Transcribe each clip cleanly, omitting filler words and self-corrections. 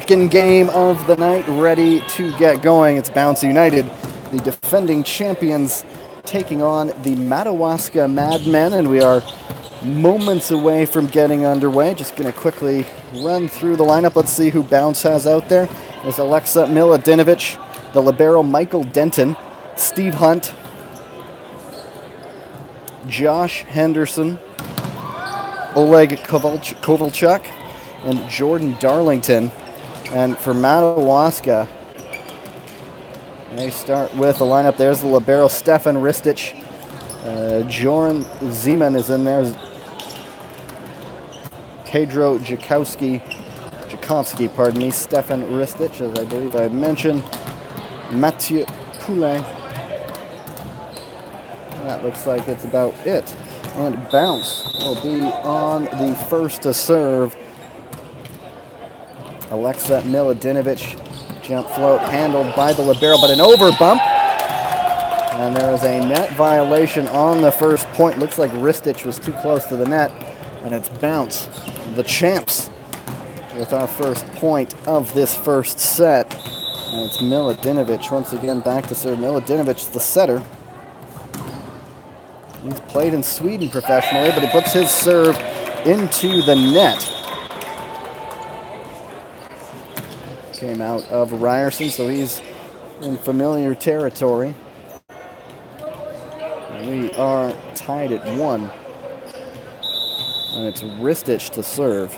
second game of the night ready to get going. It's Bounce United, the defending champions, taking on the Madawaska Madmen, and we are moments away from getting underway. Just going to quickly run through the lineup. Let's see who Bounce has out there. There's Alexa Miladinovich, the libero Michael Denton, Steve Hunt, Josh Henderson, Oleg Kovalchuk, and Jordan Darlington. And for Madawaska, they start with the lineup. There's the libero Stefan Ristich. Joran Zeman is in there. Pedro Jakovsky, pardon me. Stefan Ristich, as I believe I mentioned. Mathieu Poulet. That looks like it's about it. And Bounce will be on the first to serve. Alexa Miladinovich, jump float handled by the libero, but an over bump. And there is a net violation on the first point. Looks like Ristich was too close to the net. And it's Bounce, the champs, with our first point of this first set. And it's Miladinovich once again back to serve. Miladinovich, the setter. He's played in Sweden professionally, but he puts his serve into the net. Came out of Ryerson, so he's in familiar territory. We are tied at 1. And it's Ristich to serve.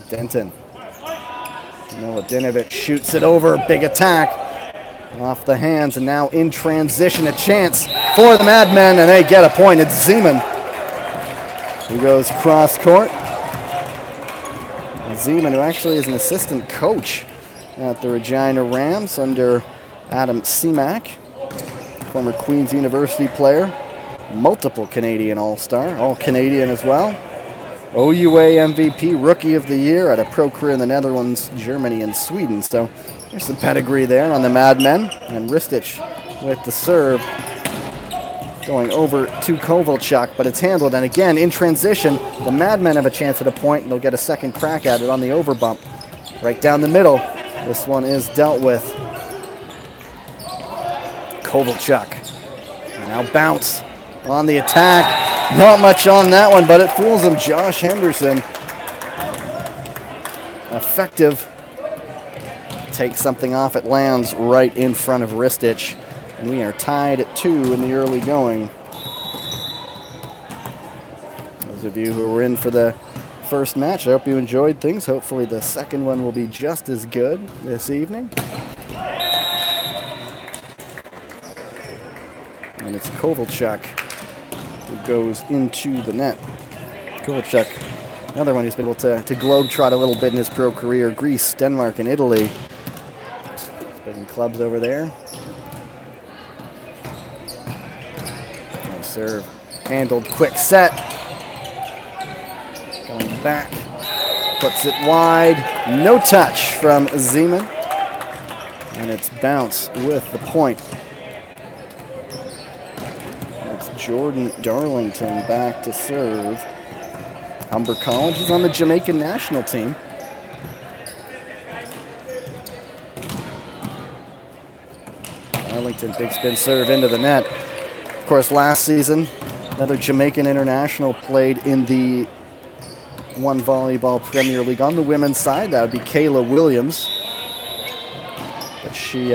Denton. Miladinovich shoots it over. Big attack off the hands, and now in transition, a chance for the Madmen, and they get a point. It's Zeman who goes cross court. Zeman, who actually is an assistant coach at the Regina Rams under Adam Seamak, former Queen's University player, multiple Canadian All-Star, All-Canadian as well, OUA MVP, Rookie of the Year, had a pro career in the Netherlands, Germany, and Sweden. So there's some pedigree there on the Madmen. And Ristich with the serve going over to Kovalchuk, but it's handled. And again, in transition, the Madmen have a chance at a point, and they'll get a second crack at it on the over bump. Right down the middle, this one is dealt with. Kovalchuk. And now Bounce on the attack. Not much on that one, but it fools him. Josh Henderson, effective. Takes something off. It lands right in front of Ristich. And we are tied at 2 in the early going. Those of you who were in for the first match, I hope you enjoyed things. Hopefully the second one will be just as good this evening. And it's Kovalchuk who goes into the net. Kovalchuk, another one who's been able to globetrot a little bit in his pro career. Greece, Denmark, and Italy. He's been in clubs over there. Nice serve. Handled, quick set. Going back. Puts it wide. No touch from Zeman. And it's Bounce with the point. Jordan Darlington back to serve. Humber College is on the Jamaican national team. Darlington, big spin serve into the net. Of course, last season, another Jamaican international played in the One Volleyball Premier League on the women's side. That would be Kayla Williams. But she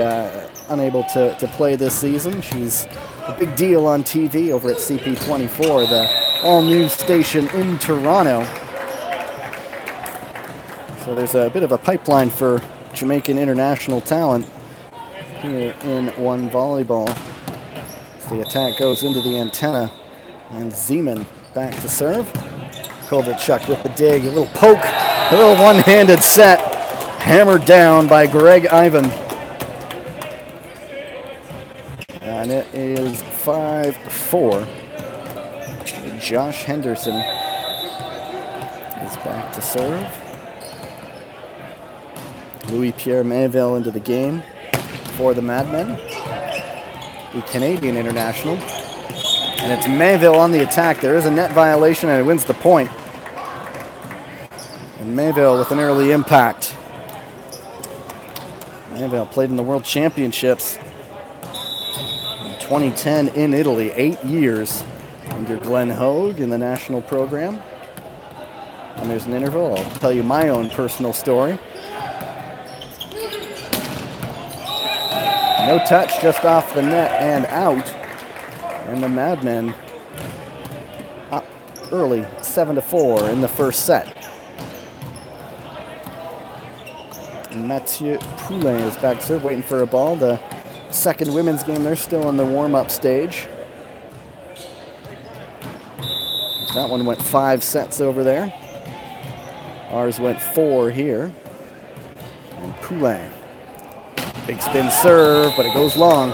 unable to play this season. She's a big deal on TV over at CP24, the all-news station in Toronto. So there's a bit of a pipeline for Jamaican international talent here in One Volleyball. The attack goes into the antenna, and Zeman back to serve. Kovalchuk with the dig, a little poke, a little one-handed set, hammered down by Greg Ivan. And it is 5-4. Josh Henderson is back to serve. Louis-Pierre Mayville into the game for the Madmen, the Canadian international. And it's Mayville on the attack. There is a net violation, and it wins the point. Mayville with an early impact. Mayville played in the World Championships in 2010 in Italy, 8 years under Glenn Hogue in the national program. And there's an interval. I'll tell you my own personal story. No touch, just off the net and out. And the Madmen up early, 7-4 in the first set. Mathieu Poulain is back serve, waiting for a ball. The second women's game, they're still in the warm-up stage. That one went 5 sets over there. Ours went 4 here. And Poulain. Big spin serve, but it goes long.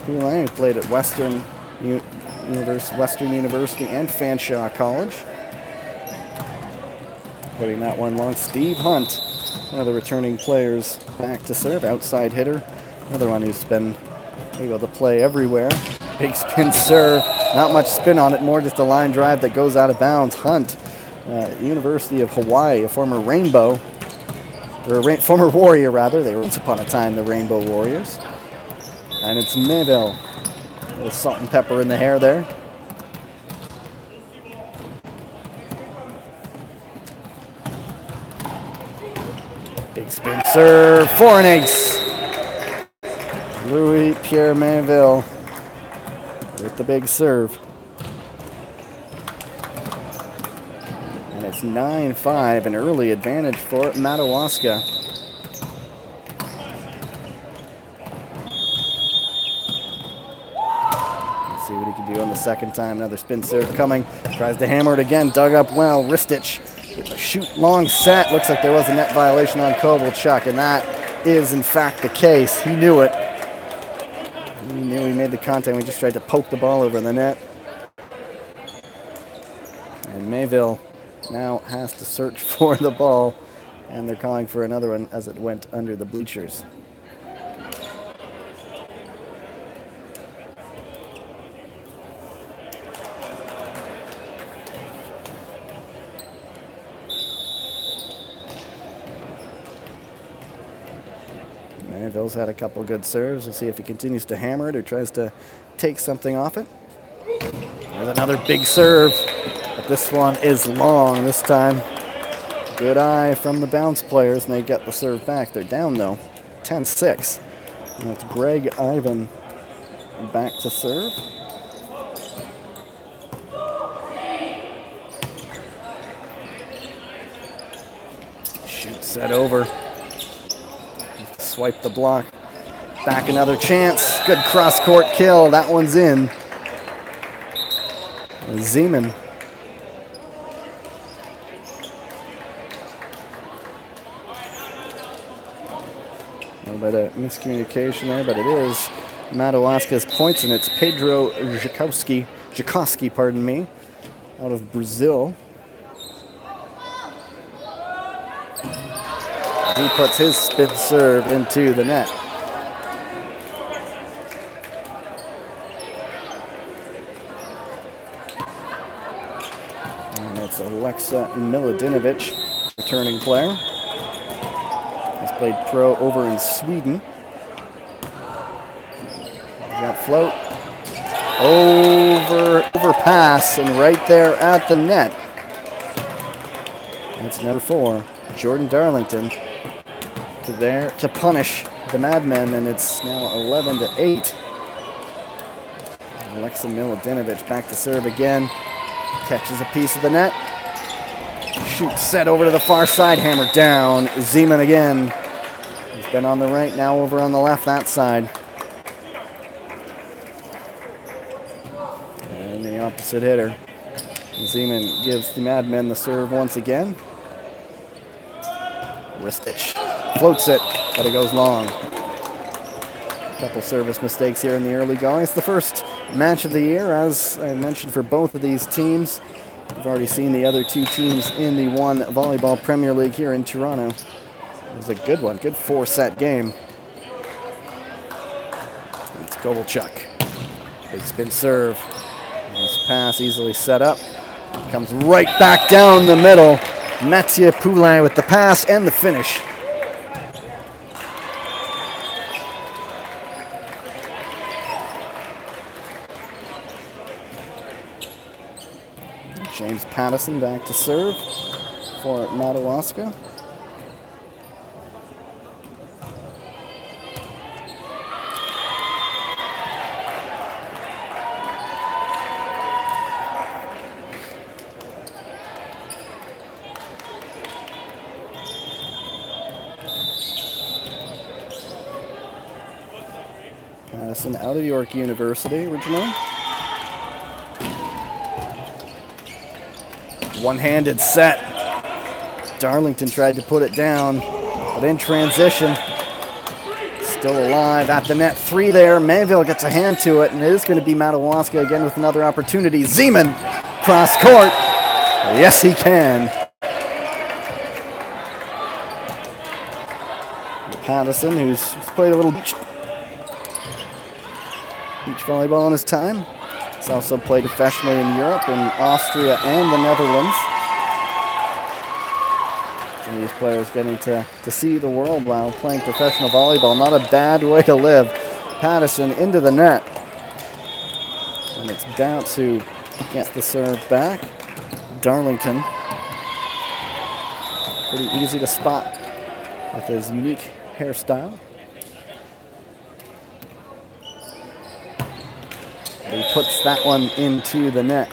Poulain played at Western University and Fanshawe College. Putting that one long. Steve Hunt, one of the returning players, back to serve. Outside hitter. Another one who's been able to play everywhere. Big spin serve. Not much spin on it, more just a line drive that goes out of bounds. Hunt, University of Hawaii, a former Rainbow, or a former Warrior rather. They were once upon a time the Rainbow Warriors. And it's Mayville. A little salt and pepper in the hair there. Big spin serve for an ace. Louis Pierre Mayville with the big serve. And it's 9-5, an early advantage for Madawaska. Let's see what he can do on the second time. Another spin serve coming. Tries to hammer it again. Dug up well. Ristich. A shoot long set. Looks like there was a net violation on Kovalchuk, and that is in fact the case. He knew it. He knew he made the contact. We just tried to poke the ball over the net. And Mayville now has to search for the ball, and they're calling for another one as it went under the bleachers. Mayville's had a couple good serves. We'll see if he continues to hammer it or tries to take something off it. There's another big serve, but this one is long this time. Good eye from the bounce players, and they get the serve back. They're down, though, 10-6. And it's Greg Ivan back to serve. Shoot set over. Swipe the block. Back another chance. Good cross-court kill. That one's in. Zeman. A little bit of miscommunication there, but it is Madawaska's points, and it's Pedro Jakowski, pardon me, out of Brazil. He puts his spin serve into the net. And it's Alexa Milodinovic, returning player. He's played pro over in Sweden. Got float. Overpass, and right there at the net. That's number 4, Jordan Darlington. There to punish the Madmen, and it's now 11-8. Alexa Milodinovic back to serve again. Catches a piece of the net. Shoot set over to the far side, hammered down. Zeman again. He's been on the right, now over on the left, that side. And the opposite hitter. Zeman gives the Madmen the serve once again. Ristich floats it, but it goes long. A couple service mistakes here in the early going. It's the first match of the year, as I mentioned, for both of these teams. We've already seen the other two teams in the One Volleyball Premier League here in Toronto. It was a good one, good 4-set game. It's Kovalchuk. Big spin serve. Nice pass, easily set up. Comes right back down the middle. Mathieu Poulin with the pass and the finish. James Pattison back to serve for Madawaska. Pattison out of York University originally. One-handed set. Darlington tried to put it down, but in transition, still alive at the net. 3 there. Mayville gets a hand to it, and it is going to be Madawaska again with another opportunity. Zeman, cross court. Yes, he can. Pattison, who's played a little beach volleyball in his time. He's also played professionally in Europe, in Austria, and the Netherlands. And these players getting to see the world while playing professional volleyball. Not a bad way to live. Pattison into the net. And it's Bounce who gets the serve back. Darlington. Pretty easy to spot with his unique hairstyle. He puts that one into the net.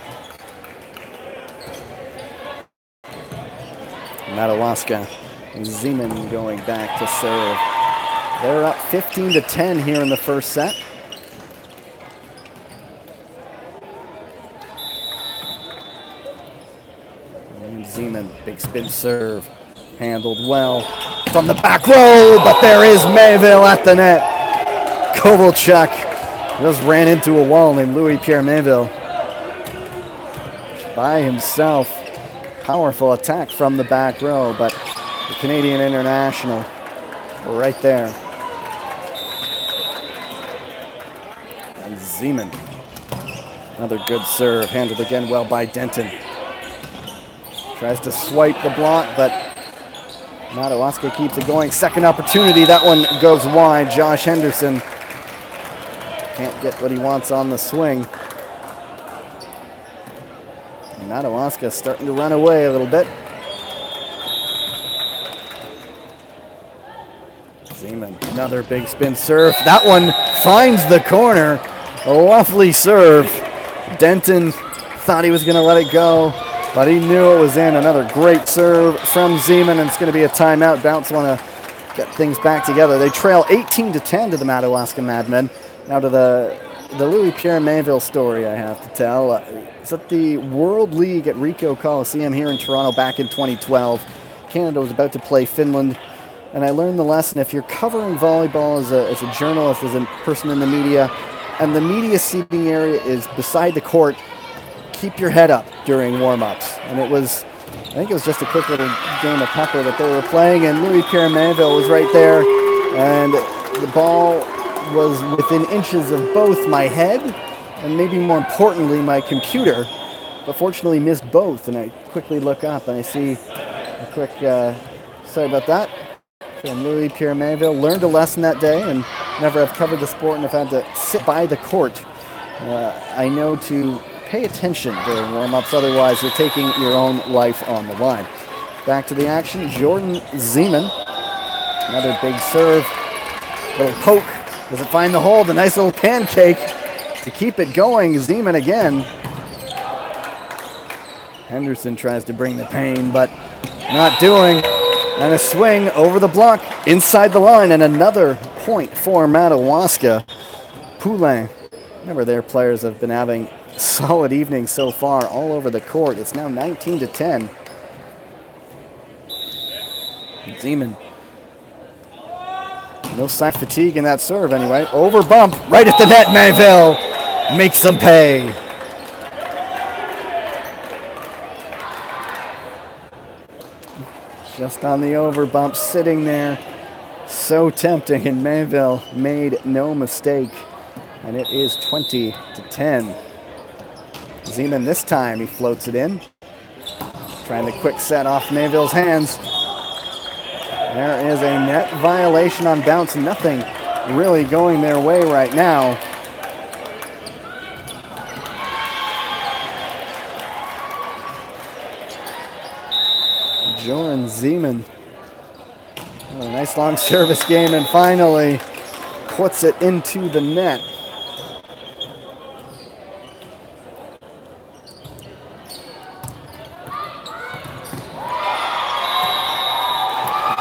Madawaska and Zeman going back to serve. They're up 15-10 here in the first set. And Zeman, big spin serve. Handled well from the back row, but there is Mayville at the net. Kovalchuk just ran into a wall named Louis-Pierre Mayville. By himself. Powerful attack from the back row, but the Canadian international right there. And Zeman. Another good serve, handled again well by Denton. Tries to swipe the block, but Madawaska keeps it going. Second opportunity, that one goes wide. Josh Henderson can't get what he wants on the swing. Madawaska starting to run away a little bit. Zeman, another big spin serve. That one finds the corner. A lovely serve. Denton thought he was going to let it go, but he knew it was in. Another great serve from Zeman, and it's going to be a timeout. Bounce want to get things back together. They trail 18-10 to the Madawaska Madmen. Now to the Louis-Pierre Mayville story I have to tell. It's at the World League at Ricoh Coliseum here in Toronto back in 2012. Canada was about to play Finland, and I learned the lesson. If you're covering volleyball as a journalist, as a person in the media, and the media seating area is beside the court, keep your head up during warm-ups. And I think it was just a quick little game of pepper that they were playing, and Louis-Pierre Mayville was right there, and the ball was within inches of both my head and maybe more importantly my computer, but fortunately missed both. And I quickly look up and I see a quick sorry about that from Louis-Pierre Mayville. Learned a lesson that day and never have covered the sport and have had to sit by the court. I know to pay attention during warm-ups, otherwise you're taking your own life on the line. Back to the action. Jordan Zeman, another big serve, little poke. Does it find the hole? The nice little pancake to keep it going. Zeman again. Henderson tries to bring the pain, but not doing. And a swing over the block, inside the line, and another point for Madawaska. Poulin. Remember, their players have been having solid evenings so far all over the court. It's now 19-10. Zeman. No sign of fatigue in that serve anyway. Over bump, right at the net. Mayville makes them pay. Just on the over bump, sitting there. So tempting, and Mayville made no mistake. And it is 20-10. Zeman this time, he floats it in. Trying the quick set off Mayville's hands. There is a net violation on bounce. Nothing really going their way right now. Joran Zeman. A nice long service game and finally puts it into the net.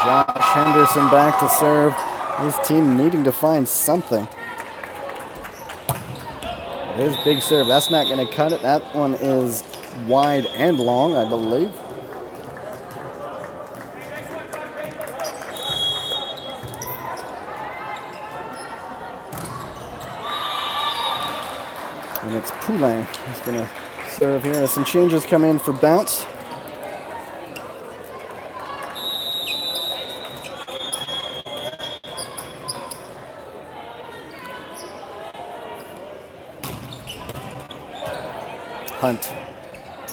Josh Henderson back to serve. His team needing to find something. His big serve, that's not going to cut it. That one is wide and long, I believe. And it's Poulin who's going to serve here as some changes come in for bounce.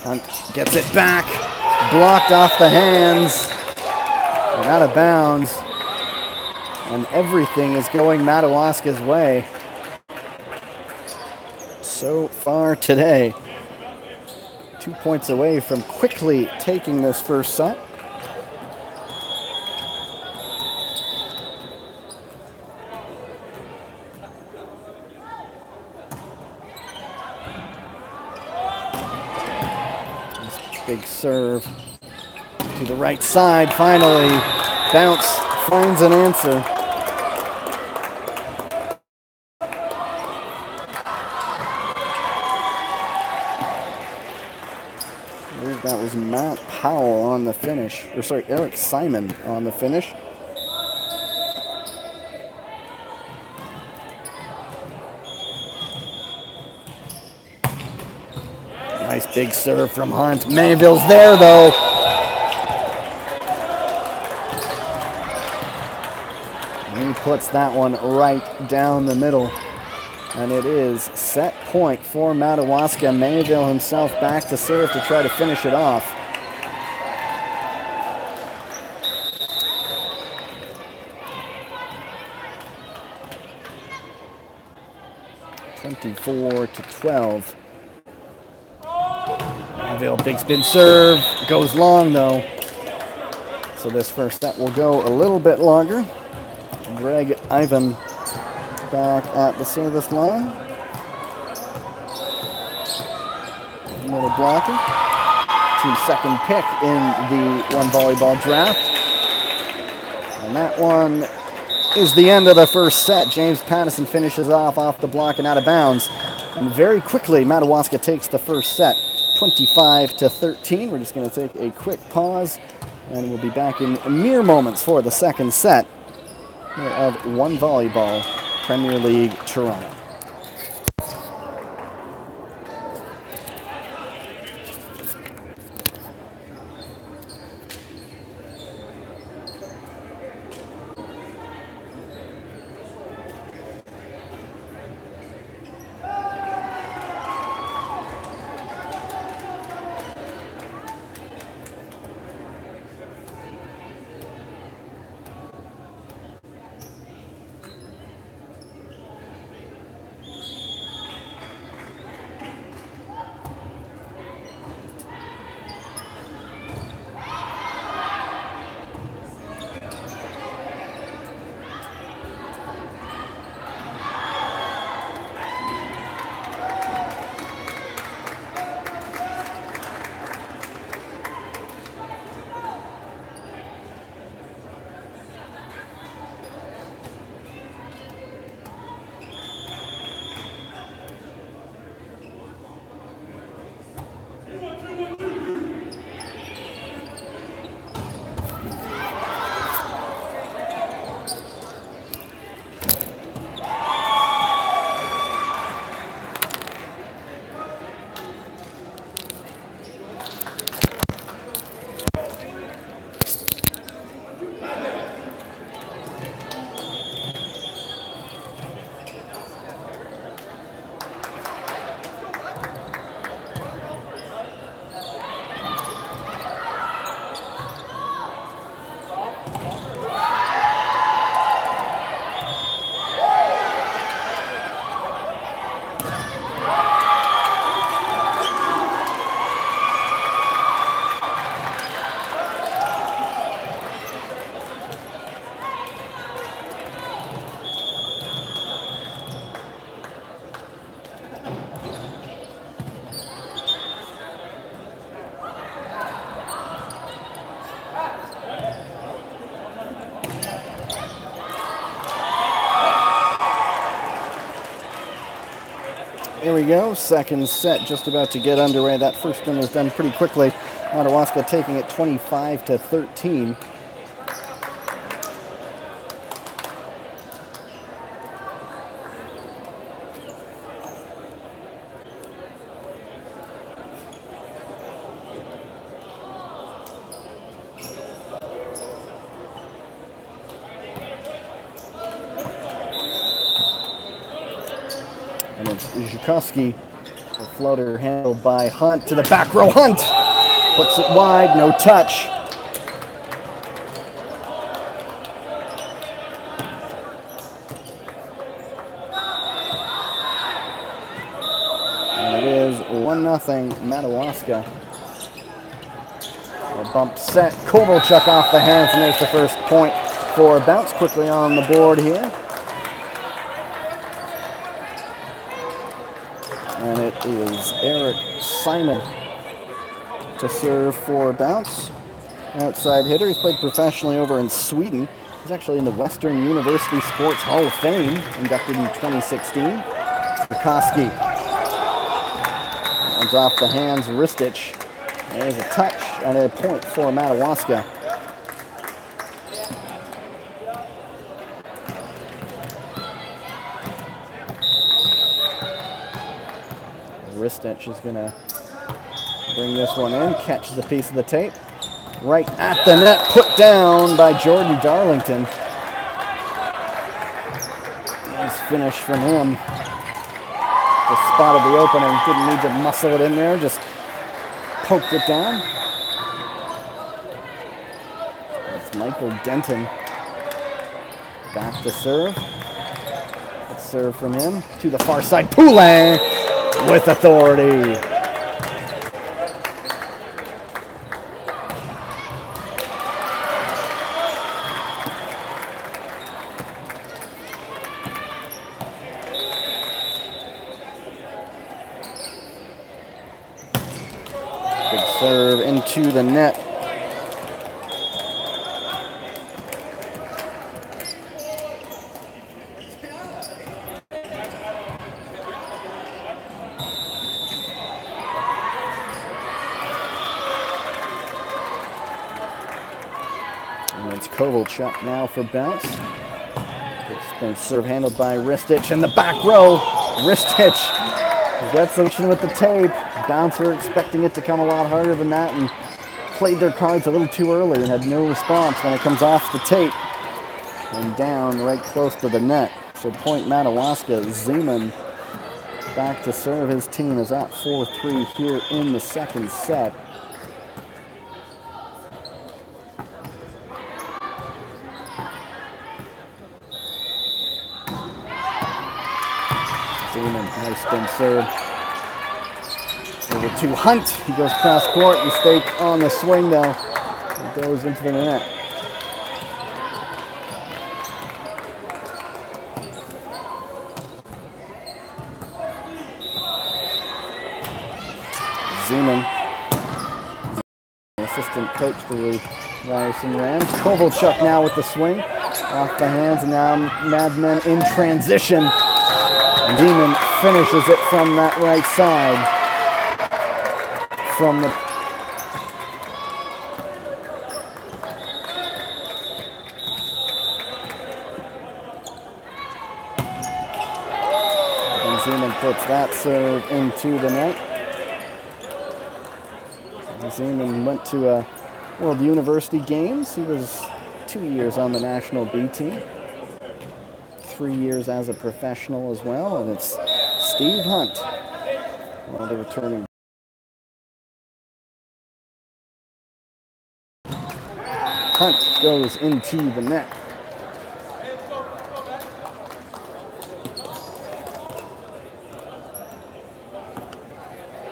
Hunt gets it back, blocked off the hands, and out of bounds. And everything is going Madawaska's way so far today. 2 points away from quickly taking this first set. Big serve to the right side. Finally, bounce finds an answer. I believe that was Matt Powell on the finish. Or sorry, Eric Simon on the finish. Nice big serve from Hunt. Mayville's there, though. And he puts that one right down the middle. And it is set point for Madawaska. Mayville himself back to serve to try to finish it off. (24-12). Mayville, big spin serve, goes long though. So this first set will go a little bit longer. Greg Ivan back at the service line. Little blocker. Team's second pick in the One Volleyball draft. And that one is the end of the first set. James Pattison finishes off the block and out of bounds. And very quickly, Madawaska takes the first set. 25-13. We're just going to take a quick pause, and we'll be back in mere moments for the second set of One Volleyball Premier League Toronto. Here we go, second set just about to get underway. That first one was done pretty quickly. Madawaska taking it 25-13. And it's Zhukovsky, the floater handled by Hunt to the back row. Hunt puts it wide, no touch. And it is 1-0 Madawaska. A bump set, Kovalchuk off the hands, and there's the first point for Bounce. Quickly on the board here. And it is Eric Simon to serve for Bounce. Outside hitter. He's played professionally over in Sweden. He's actually in the Western University Sports Hall of Fame, inducted in 2016. Zhukovsky runs off the hands, Ristich. There's a touch and a point for Madawaska. Ristich is going to bring this one in, catches a piece of the tape. Right at the net, put down by Jordan Darlington. Nice finish from him. Just spotted the opening, didn't need to muscle it in there, just poked it down. It's Michael Denton back to serve. Good serve from him to the far side. Poulin with authority. Good serve into the net. And it's Kovalchuk now for Bounce. Good spin serve handled by Ristich in the back row. Ristich gets action with the tape. Bouncer expecting it to come a lot harder than that and played their cards a little too early and had no response when it comes off the tape and down right close to the net. So point Madawaska. Zeman back to serve. His team is at 4-3 here in the second set. Zeman, nice spin serve. Over to Hunt. He goes cross court. Mistake on the swing though. It goes into the net. Zeman, assistant coach to the Ryerson Rams. Kovalchuk now with the swing. Off the hands, and now Madmen in transition. Zeman finishes it from that right side. From the and Zeman puts that serve into the net. Zeman went to World University Games. He was 2 years on the national B team, 3 years as a professional as well, and it's Steve Hunt, one of the returning. Hunt goes into the net.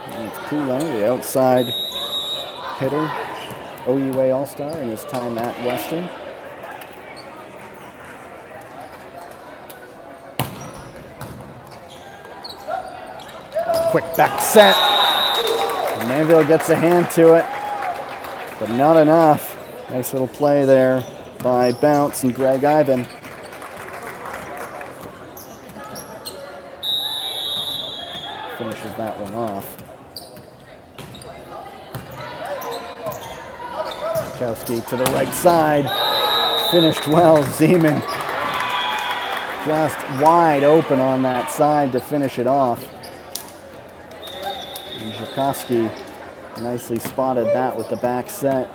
And it's Poulin, the outside hitter, OUA All-Star in his time at Western. Quick back set. Manville gets a hand to it, but not enough. Nice little play there by Bounce and Greg Ivan. finishes that one off. Kowski to the right side. Finished well. Zeman just wide open on that side to finish it off. And Zhukowski nicely spotted that with the back set.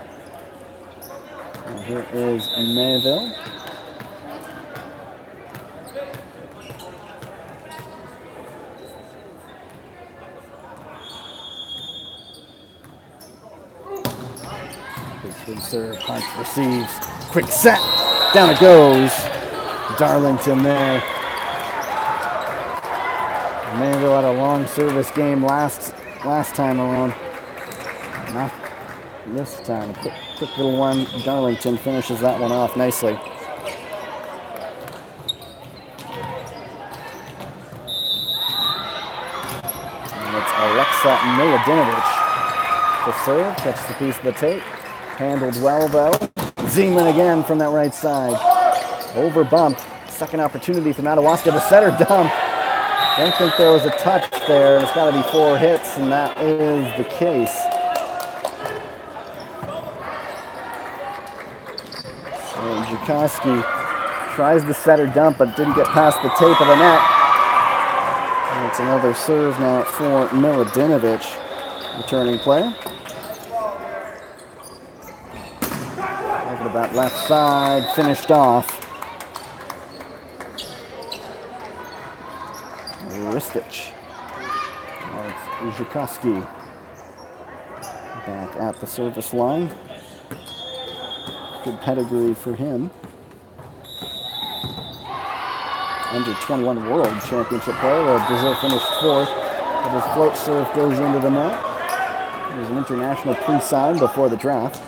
And here is Mayville. Good serve, Hunt receives, quick set, down it goes. Darlington there. Mayville had a long service game last time around. Not this time. Quick little one. Darlington finishes that one off nicely. And it's Alexa Miladinovich. The serve, that's the piece of the tape. Handled well though. Zeman again from that right side. Over bump. Second opportunity for Madawaska to set her dump. Don't think there was a touch there. It's got to be 4 hits, and that is the case. And Zhukowski tries to set her dump, but didn't get past the tape of the net. And it's another serve now for Miladinovich, returning player. Over to that left side, finished off. Ristich. It's Zhukowski back at the service line. Good pedigree for him. Under 21 World Championship player. Brazil finished 4th, but his float serve goes into the net. He was an international pre-signed before the draft.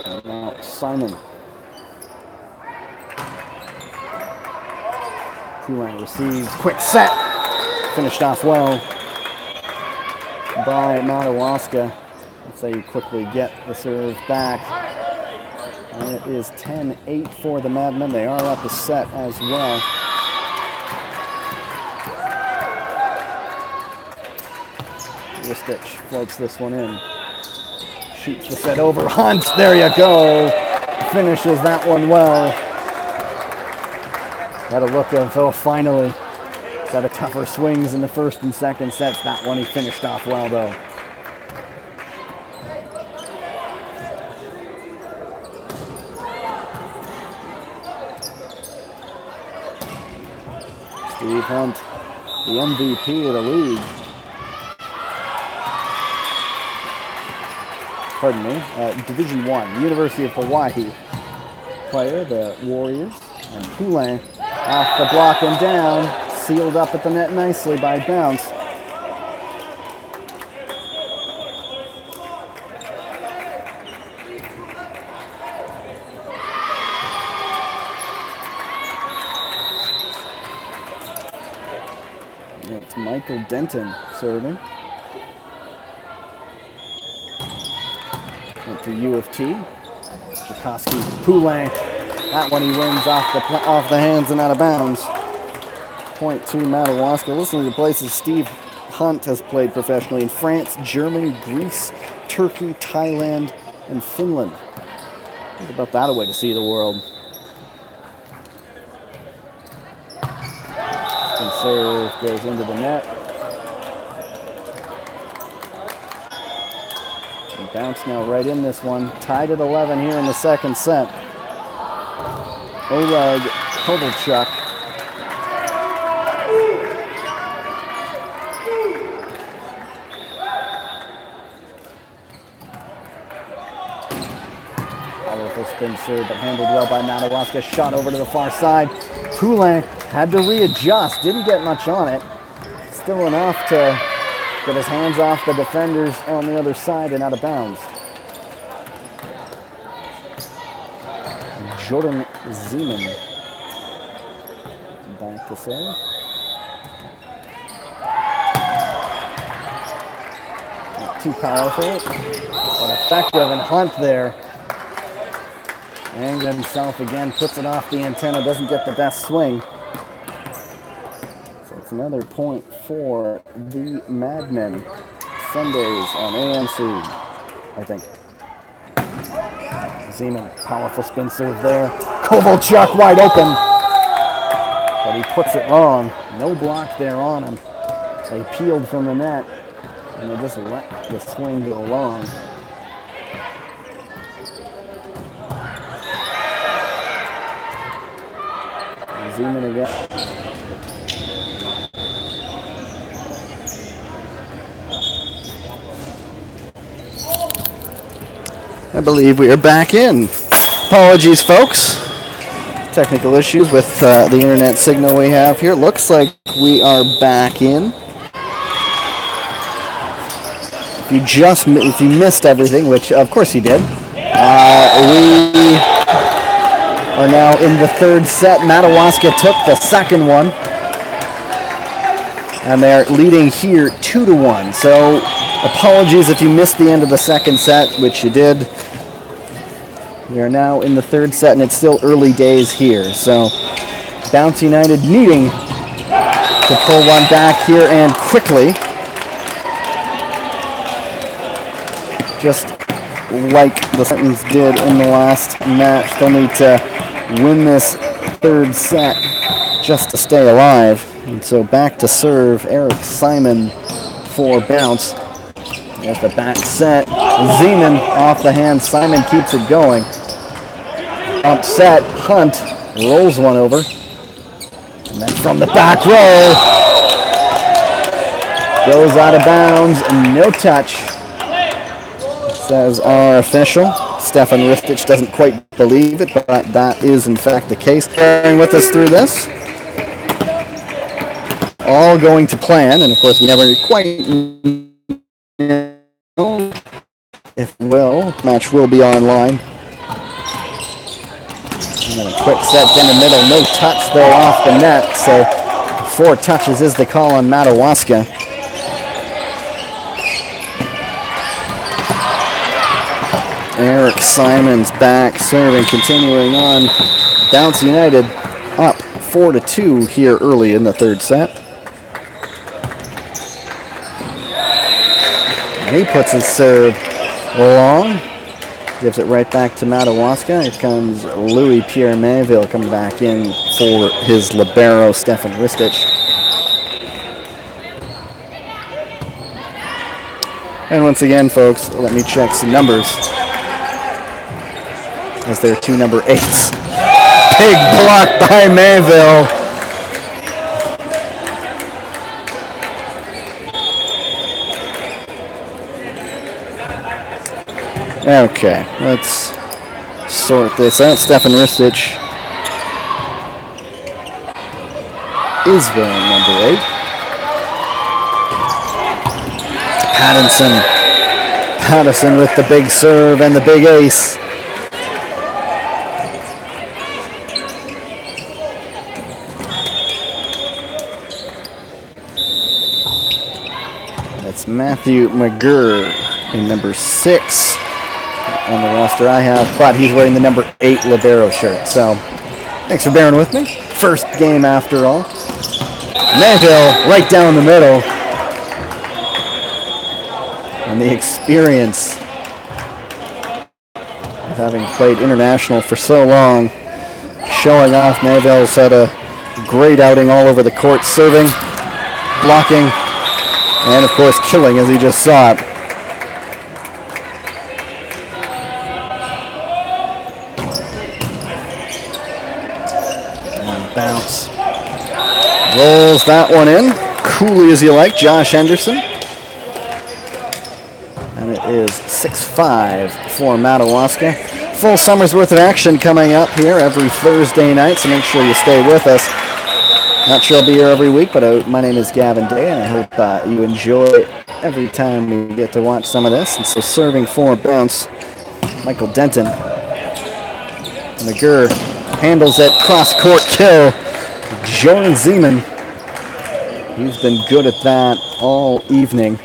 And now Simon. Kulang receives, quick set, finished off well by Madawaska. Let's say you quickly get the serve back. And it is 10-8 for the Madmen. They are up a set as well. Ristich floats this one in. Shoots the set over. Hunt, there you go. Finishes that one well. Got a look of, oh, finally. Got a tougher swings in the first and second sets. That one he finished off well, though. Steve Hunt, the MVP of the league. Pardon me, Division I, University of Hawaii player, the Warriors. And Kulang off the block and down, sealed up at the net nicely by Bounce. It's Michael Denton serving. Went to U of T. Zhukowski, Kulang. That one he wins off the hands and out of bounds. Point to Madawaska. Listen to the places Steve Hunt has played professionally in France, Germany, Greece, Turkey, Thailand, and Finland. Think about that, a way to see the world. And serve goes into the net. And Bounce now right in this one. Tied at 11 here in the second set. Oleg Kovalchuk. Powerful spin serve, but handled well by Madawaska. Shot over to the far side. Kulang had to readjust. Didn't get much on it. Still enough to get his hands off the defenders on the other side and out of bounds. Jordan Zeman back to serve. Not too powerful, but effective, and Hunt there. Angling himself again, puts it off the antenna, doesn't get the best swing. It's another point for the Madmen. Sundays on AMC, I think. Zeman, powerful spin serve there. Kovalchuk wide open. But he puts it wrong. No block there on him. They peeled from the net, and they just let the swing go long. Zeman again. I believe we are back in. Apologies, folks. Technical issues with the internet signal we have here. Looks like we are back in. If you missed everything, which of course you did, we are now in the third set. Madawaska took the second one, and they're leading here 2-1. So apologies if you missed the end of the second set, which you did. We are now in the third set, and it's still early days here. So Bounce United needing to pull one back here and quickly. Just like the Spartans did in the last match. They'll need to win this third set just to stay alive. And so back to serve, Eric Simon for Bounce. There's the back set. Zeman off the hand. Simon keeps it going. Upset. Hunt rolls one over. And then from the back row. Goes out of bounds. No touch. Says our official. Stefan Ristich doesn't quite believe it, but that is in fact the case. Bearing with us through this. All going to plan, and of course we never quite know if match will be online. And then a quick set in the middle, no touch though off the net, so 4 touches is the call on Madawaska. Eric Simon's back serving, continuing on. Bounce United up 4-2 here early in the third set. And he puts his serve long. Gives it right back to Madawaska. Here comes Louis Pierre Mainville coming back in for his libero, Stefan Ristich. And once again, folks, let me check some numbers. As there are 2 number 8s. Big block by Mainville. Okay, let's sort this out. Stefan Ristich is wearing number 8. Patterson with the big serve and the big ace. That's Matthew McGurr in number 6 on the roster I have, but he's wearing the number 8 libero shirt. So thanks for bearing with me. First game after all. Mainville right down the middle. And the experience of having played international for so long, showing off. Mainville's had a great outing all over the court, serving, blocking, and of course killing, as he just saw it. And Bounce rolls that one in, coolly as you like, Josh Henderson. And it is 6-5 for Madawaska. Full summer's worth of action coming up here every Thursday night, so make sure you stay with us. Not sure I'll be here every week, but my name is Gavin Day, and I hope you enjoy every time we get to watch some of this. And so serving for Bounce, Michael Denton. McGurr handles it, cross-court kill. Jordan Zeman. He's been good at that all evening.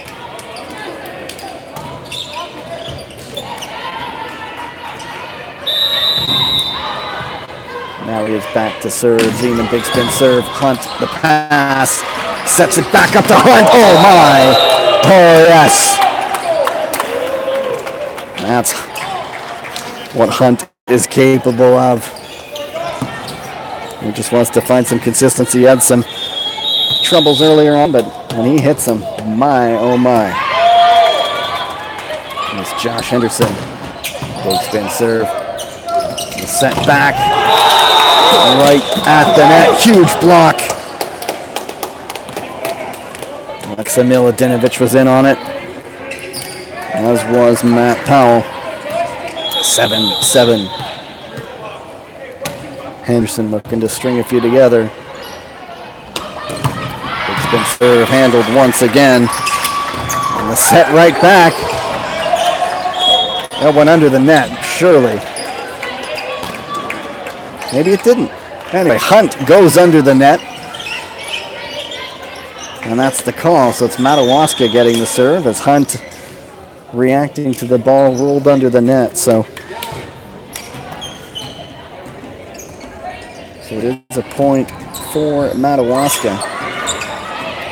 Now he is back to serve. Zeman, big spin serve. Hunt the pass. Sets it back up to Hunt. Oh my. Oh yes. That's what Hunt is capable of. He just wants to find some consistency. He had some troubles earlier on, but when he hits them, my oh my. It's Josh Henderson. Big spin serve. The set back. Right at the net. Huge block. Alexa Miladinovich was in on it, as was Matt Powell. 7-7. Henderson looking to string a few together. Big spin serve handled once again. And the set right back. That went under the net, surely. Maybe it didn't. Anyway, Hunt goes under the net. And that's the call. So it's Madawaska getting the serve as Hunt reacting to the ball rolled under the net. So it is a point for Madawaska.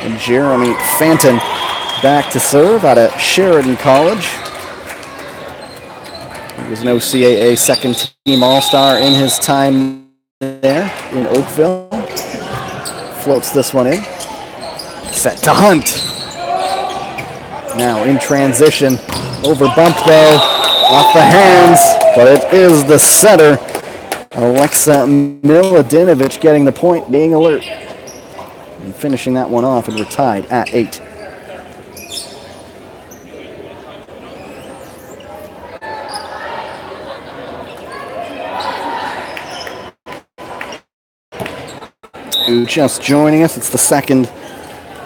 And Jeremy Fanton back to serve out of Sheridan College. He was an OCAA second team All-Star in his time there in Oakville. Floats this one in. Set to Hunt. Now in transition. Over bump though. Off the hands. But it is the setter. Alexa Miladinovich getting the point, being alert. And finishing that one off, and we're tied at 8. Just joining us, it's the second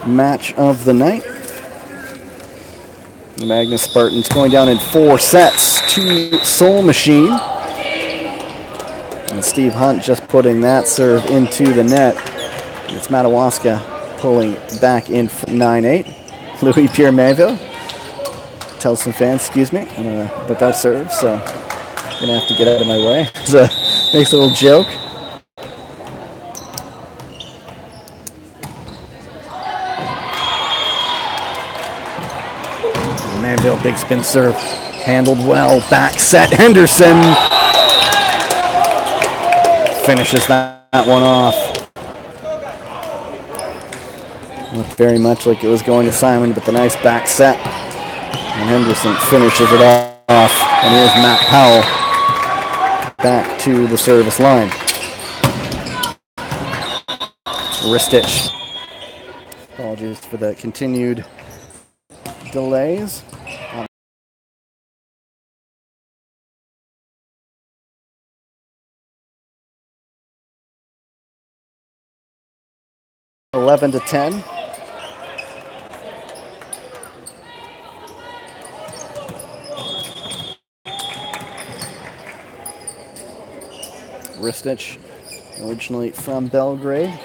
match of the night. The Magnus Spartans going down in 4 sets to Soul Machine. And Steve Hunt just putting that serve into the net. It's Madawaska pulling back in 9-8. Louis Pierre Mayville tells some fans, excuse me, about that serve, so I'm going to have to get out of my way. So makes a little joke. Manville, big spin serve, handled well, back set, Henderson finishes that one off. Looked very much like it was going to Simon, but the nice back set, and Henderson finishes it off, and here's Matt Powell back to the service line. Ristich, apologies for the continued delays. 11-10. Ristich, originally from Belgrade.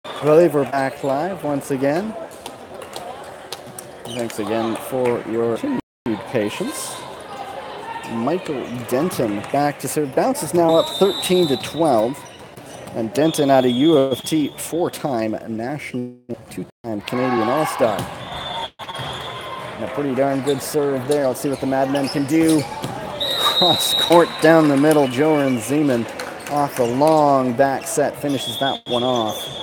I believe we're back live once again. Thanks again for your continued patience. Michael Denton back to serve. Bounce is now up 13-12. And Denton out of U of T, 4-time national, 2-time Canadian All-Star. And a pretty darn good serve there. Let's see what the Madmen can do. Cross court down the middle. Joran Zeman off the long back set finishes that one off.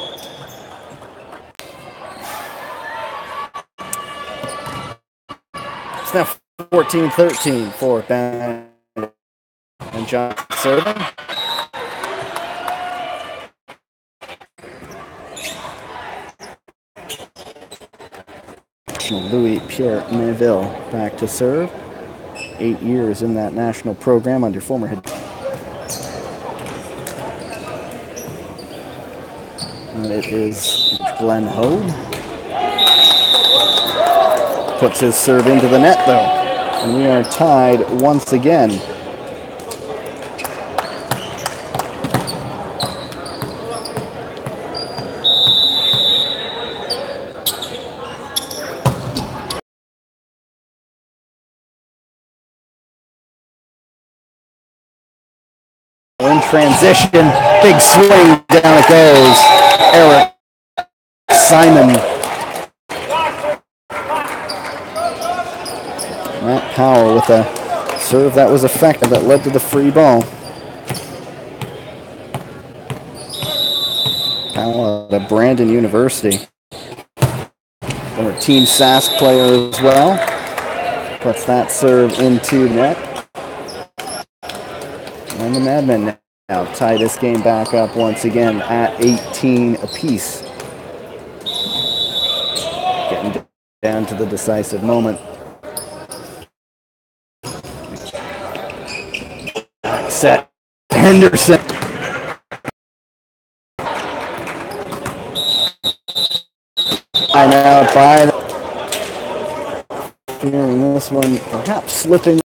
It's now 14-13 for Ben and John serving. Louis Pierre Mainville back to serve. 8 years in that national program under former head. And it is Glenn Hode. Puts his serve into the net though. And we are tied once again. In transition, big swing, down it goes. Eric Simon. Matt Powell with a serve that was effective that led to the free ball. Powell at Brandon University. Former Team Sask player as well. Puts that serve into net. And the Madmen now tie this game back up once again at 18 apiece. Getting down to the decisive moment. Set Henderson. I now by feeling this one perhaps slipping.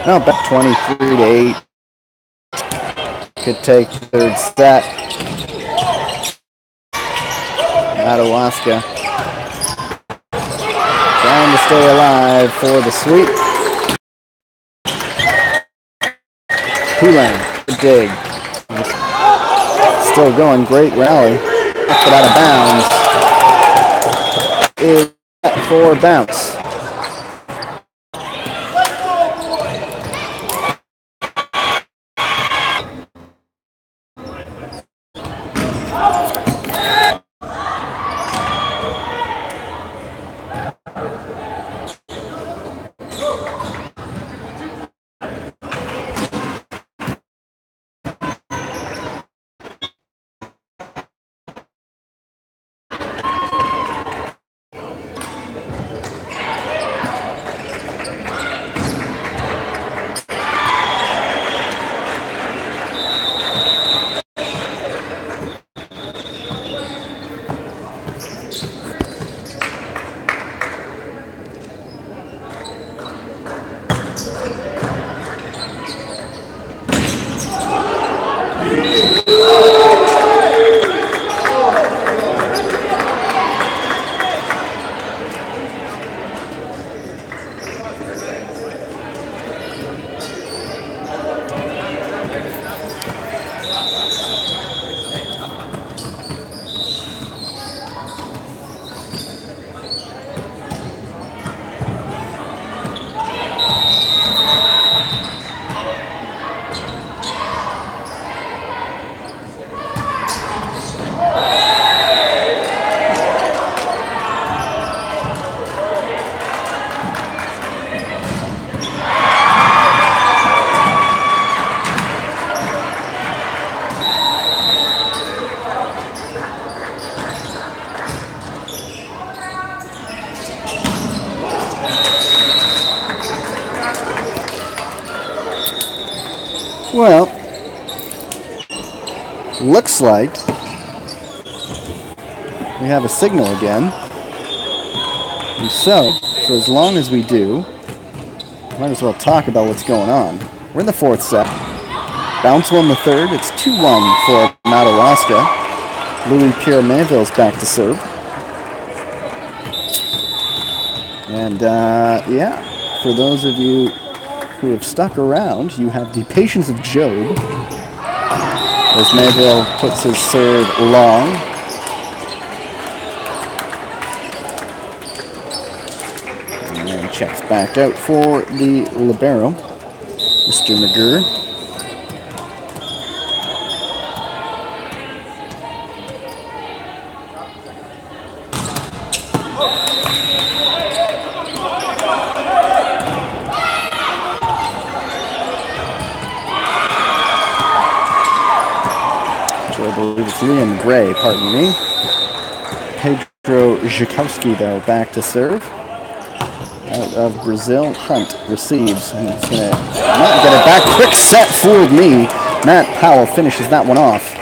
No, back 23-8. Could take third set. Madawaska trying to stay alive for the sweep. Hulan, good dig. Still going, great rally. Knocked it out of bounds. Is for bounce. Well, looks like we have a signal again. And so as long as we do, might as well talk about what's going on. We're in the fourth set. Bounce won the third. It's 2-1 for Madawaska. Louis Pierre Manville's back to serve. And yeah, for those of you who have stuck around, you have the patience of Job as Manville puts his serve long. And then checks back out for the libero, Mr. McGurr. believe it's Liam Gray, pardon me. Pedro Zhikowski, though, back to serve. Out of Brazil, Hunt receives. And he's going to not get it back. Quick set fooled me. Matt Powell finishes that one off.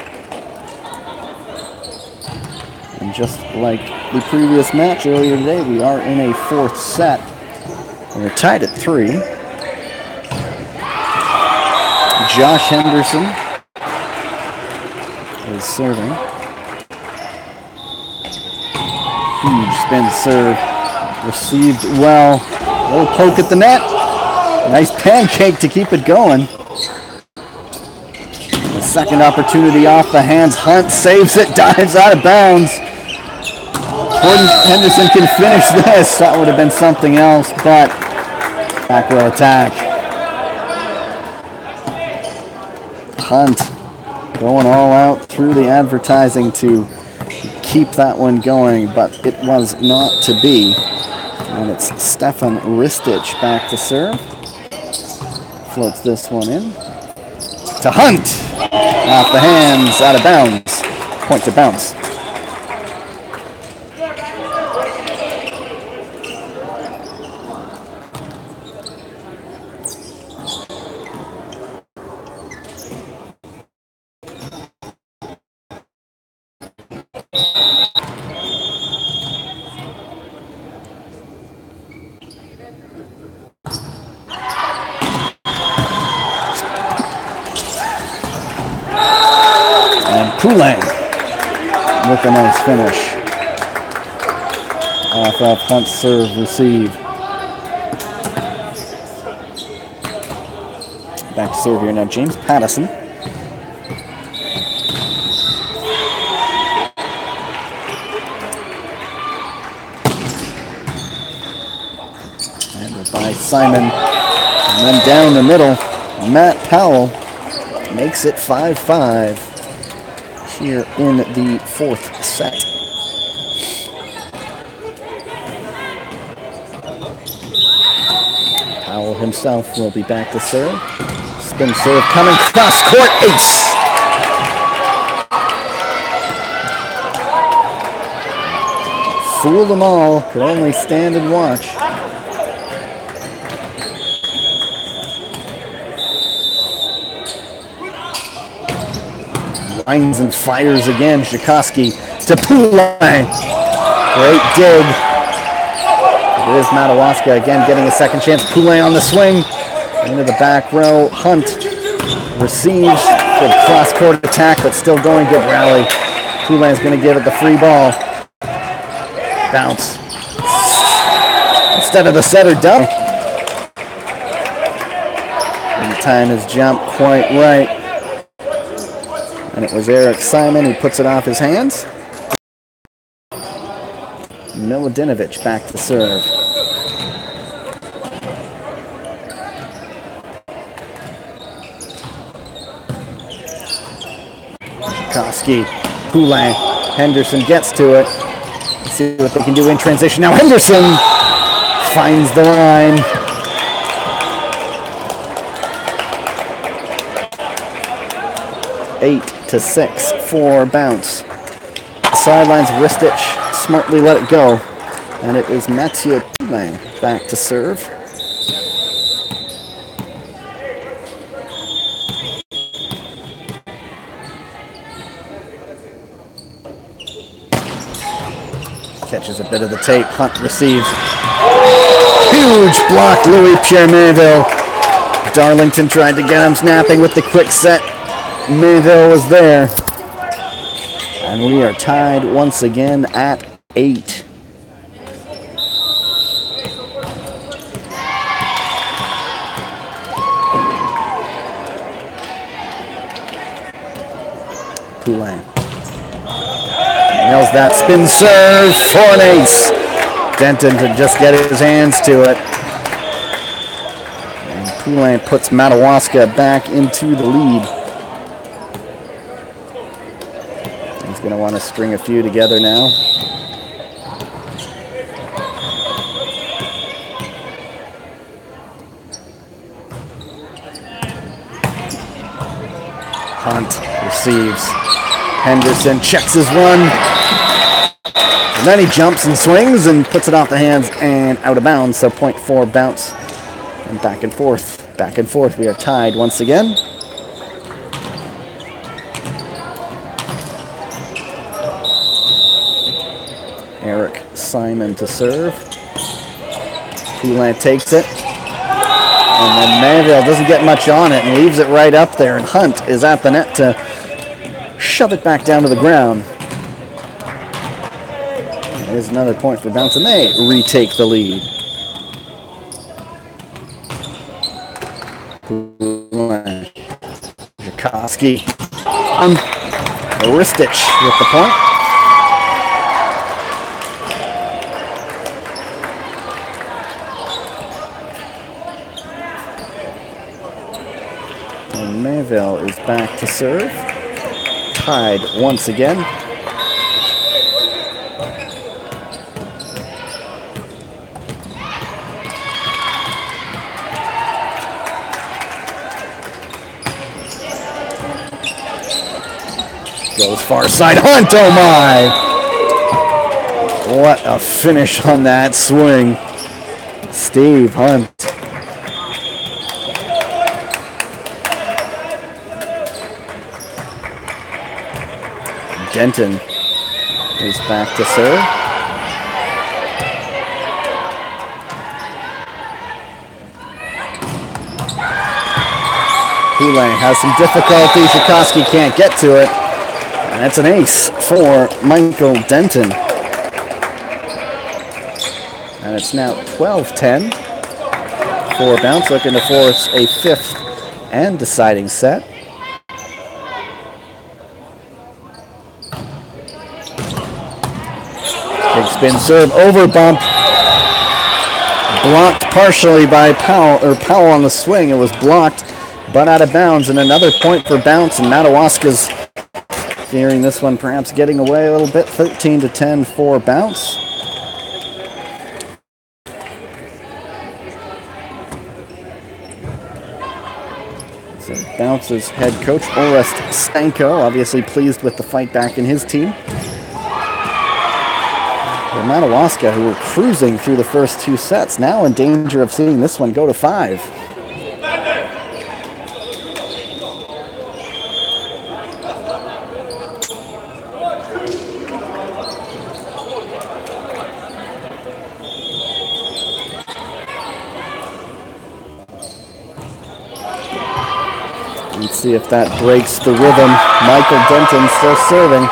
And just like the previous match earlier today, we are in a fourth set. We're tied at 3. Josh Henderson is serving. Huge spin serve. Received well. A little poke at the net. Nice pancake to keep it going. The second opportunity off the hands. Hunt saves it, dives out of bounds. Gordon Henderson can finish this. That would have been something else, but back row attack. Hunt going all out through the advertising to keep that one going, but it was not to be. And it's Stefan Ristich back to serve. Floats this one in. To Hunt. Off the hands, out of bounds. Point to bounce. Poulan with a nice finish. Off of Hunt's serve receive. Back to serve here now, James Pattison. Handled by Simon. And then down the middle, Matt Powell makes it 5-5. Here in the fourth set. Powell himself will be back to serve. Spin serve coming cross court, ace. Fool them all, could only stand and watch. Lines and fires again. Zhikowski to Poulan. Great dig. It is Madawaska again getting a second chance. Poulan on the swing. Into the back row. Hunt receives. Good cross-court attack, but still going. Good rally. Poulan's going to give it the free ball. Bounce. Instead of the setter dump. And time his jump quite right. And it was Eric Simon who puts it off his hands. Miladinovich back to serve. Zhikowski, Poulan, Henderson gets to it. Let's see what they can do in transition. Now Henderson finds the line. Eight to 6 for bounce. Sidelines, Ristich smartly let it go. And it is Mathieu Poulan back to serve. Catches a bit of the tape. Hunt receives. Huge block, Louis-Pierre Mainville. Darlington tried to get him snapping with the quick set. Mainville was there. And we are tied once again at 8. Poulan nails that spin serve for an ace. Denton to just get his hands to it. And Poulan puts Madawaska back into the lead. He's going to want to string a few together now. Hunt receives. Henderson checks his run. And then he jumps and swings and puts it off the hands and out of bounds. So point 4 bounce. And back and forth. Back and forth. We are tied once again. Eric Simon to serve. Poulin takes it. And then Mayville doesn't get much on it and leaves it right up there. And Hunt is at the net to shove it back down to the ground. There's another point for bounce, and they retake the lead. Jakoski. Ristich with the point. And Mayville is back to serve. Tied once again. Goes far side. Hunt, oh my! What a finish on that swing. Steve Hunt. Denton is back to serve. Poulin has some difficulty. Jakoski can't get to it. And that's an ace for Michael Denton. And it's now 12-10 for bounce, looking to force a 5th and deciding set. Big spin serve over bump. Blocked partially by Powell, or Powell on the swing. It was blocked, but out of bounds. And another point for bounce, and Madawaska's fearing this one perhaps getting away a little bit. 13-10 for bounce. So bounce's head coach, Orest Stanko, obviously pleased with the fight back in his team. But Madawaska, who were cruising through the first 2 sets, now in danger of seeing this one go to 5. Let's see if that breaks the rhythm. Michael Denton still serving.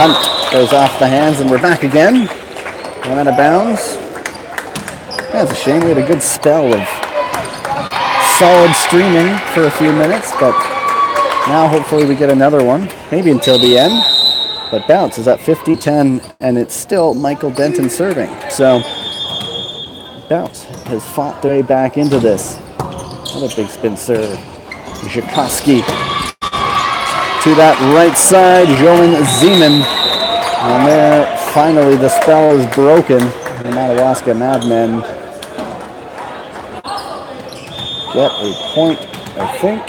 Hunt goes off the hands, and we're back again. We're out of bounds. That's a shame. We had a good spell of solid streaming for a few minutes, but now hopefully we get another one, maybe until the end. But bounce is at 50-10, and it's still Michael Denton serving. So bounce has fought their way back into this. Another big spin serve. Jakoski to that right side, Joan Zeman. And there, finally, the spell is broken. The Madawaska Madmen get a point, I think.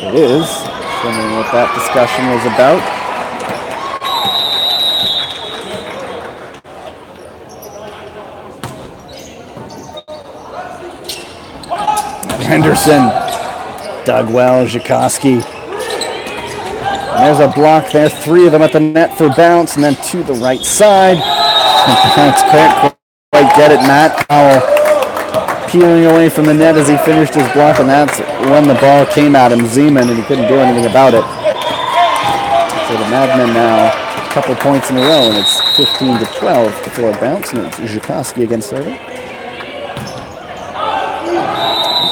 It is. Wondering what that discussion was about. Henderson dug well. Jakoski. And there's a block there. 3 of them at the net for bounce, and then to the right side. Bounce can't quite get it. Matt Powell peeling away from the net as he finished his block, and that's when the ball came at him. Zeman, and he couldn't do anything about it. So the Madmen now a couple points in a row, and it's 15-12 before bounce, and it's Jakoski against serving.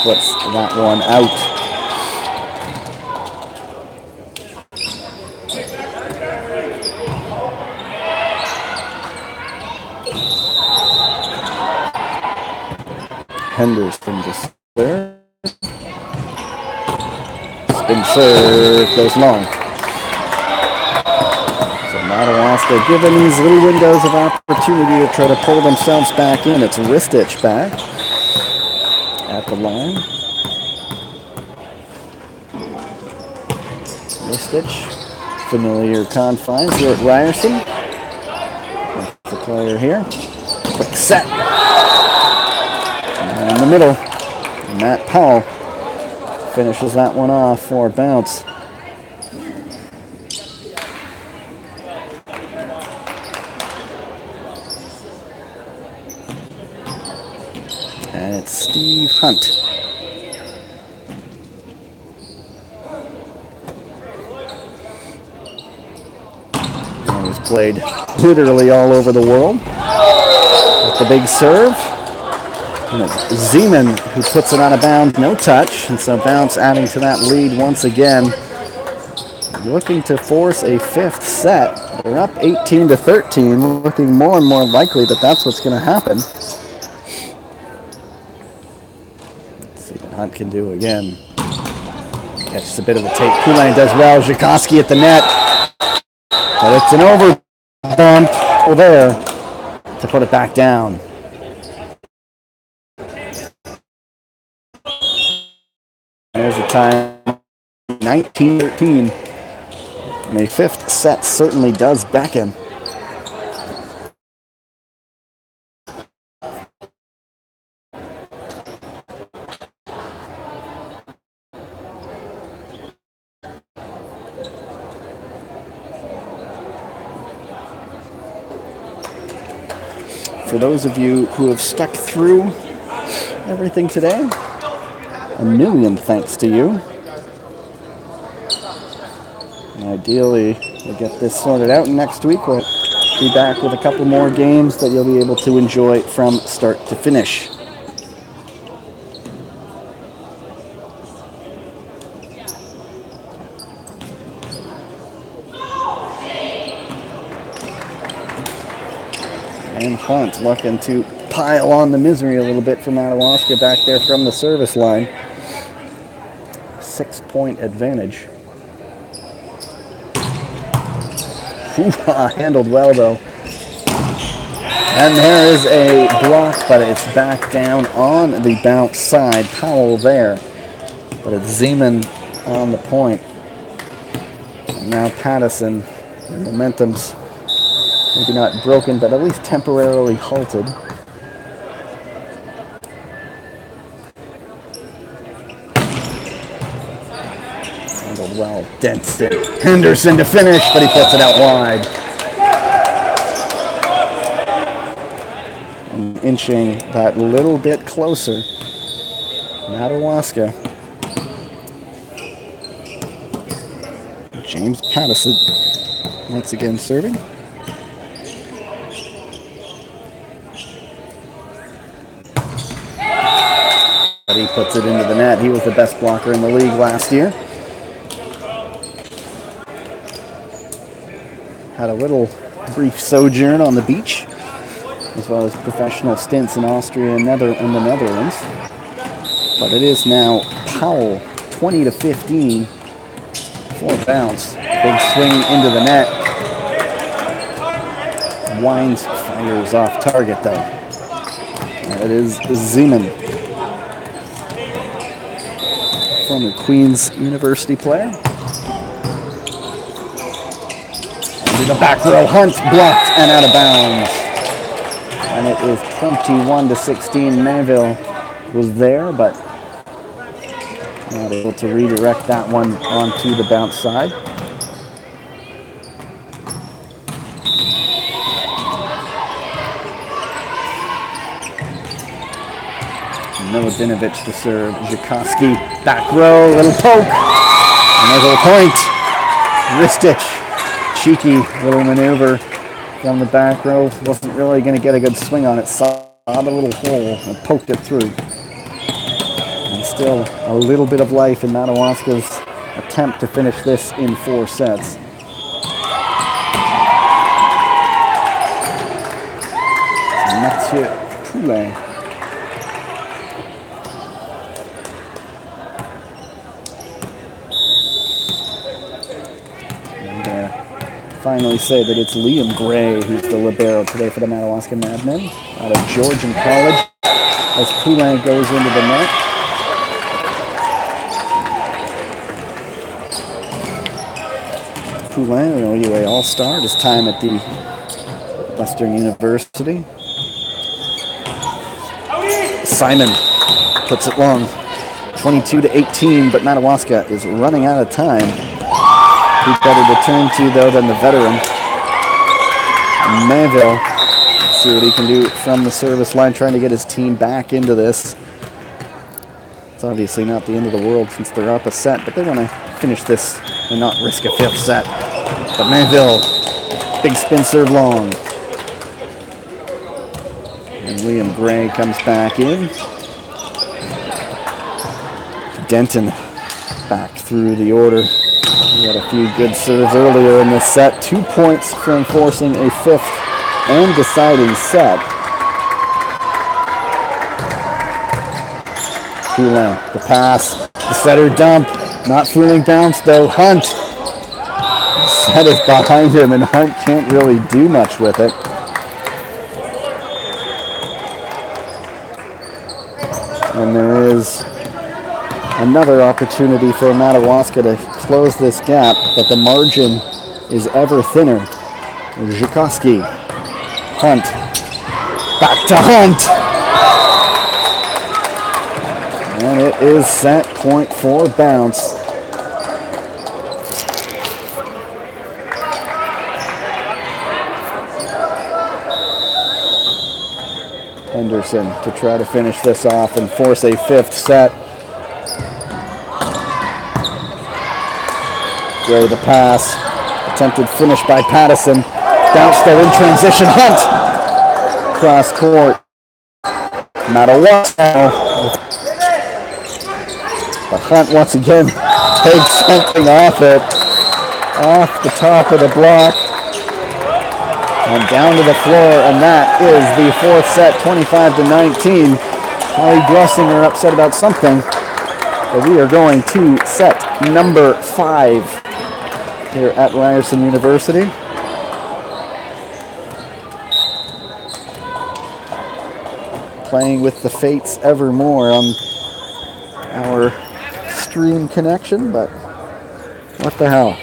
puts that one out. Henderson to serve. Spin serve goes long. So Madawaska given these little windows of opportunity to try to pull themselves back in. It's Ristich back at the line. Ristich, familiar confines here at Ryerson. That's the player here. Quick set. And in the middle, Matt Powell finishes that one off for a bounce. And it's Steve Hunt. And he's played literally all over the world with the big serve. And it's Zeman who puts it out of bounds, no touch, and so Bounce adding to that lead once again. Looking to force a fifth set. They're up 18-13, looking more and more likely that that's what's going to happen. Let's see what Hunt can do again. Catches a bit of a take. Kulane does well. Zhikoski at the net. But it's an over bump there to put it back down. There's a time, 19-13. And a fifth set certainly does beckon. For those of you who have stuck through everything today, a million thanks to you. And ideally, we'll get this sorted out, and next week we'll be back with a couple more games that you'll be able to enjoy from start to finish. And Hunt looking to pile on the misery a little bit for Madawaska back there from the service line. 6-point advantage. Handled well though. And there is a block, but it's back down on the bounce side. Powell there. But it's Zeman on the point. And now Pattison. The momentum's maybe not broken, but at least temporarily halted. Handled well. Denson. Henderson to finish, but he puts it out wide. And inching that little bit closer. Madawaska. James Pattison once again serving. But he puts it into the net. He was the best blocker in the league last year. Had a little brief sojourn on the beach, as well as professional stints in Austria and the Netherlands. But it is now Powell, 20-15 for a bounce. Big swing into the net. Wines fires off target though. And it is Zeman, former Queen's University player. And the back row, Hunt blocked and out of bounds. And it is 21-16. Manville was there, but not able to redirect that one onto the bounce side. Milodinovich to serve. Zhikoski, back row, little poke. And there's a point. Ristich, cheeky little maneuver from the back row. Wasn't really going to get a good swing on it. Saw the little hole and poked it through. And Still a little bit of life in Madawaska's attempt to finish this in 4 sets. Mathieu Poulin. Finally say that it's Liam Gray who's the libero today for the Madawaska Madmen out of Georgian College as Poulin goes into the net. Poulin, an OUA All-Star, his time at the Western University. Simon puts it long, 22-18, but Madawaska is running out of time. Who's better to turn to, though, than the veteran, Manville. See what he can do from the service line, trying to get his team back into this. It's obviously not the end of the world since they're up a set, but they want to finish this and not risk a 5th set. But Manville, big spin serve long. And Liam Gray comes back in. Denton back through the order. He had a few good serves earlier in this set. 2 points for enforcing a 5th and deciding set. Poulin, the pass, the setter dump. Not fooling bounce though. Hunt. Set is behind him and Hunt can't really do much with it. And there is another opportunity for Madawaska to close this gap, but the margin is ever thinner. Zhukowski, Hunt, back to Hunt. And it is set point for bounce. Henderson to try to finish this off and force a 5th set. Gray the pass. Attempted finish by Pattison. Bounce there in transition. Hunt! Cross court. Madawaska. But Hunt once again takes something off it. Off the top of the block. And down to the floor, and that is the 4th set, 25-19. Holly Glessinger upset about something, but we are going to set number 5 here at Ryerson University. Playing with the fates evermore on our stream connection, but what the hell?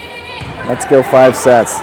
Let's go 5 sets.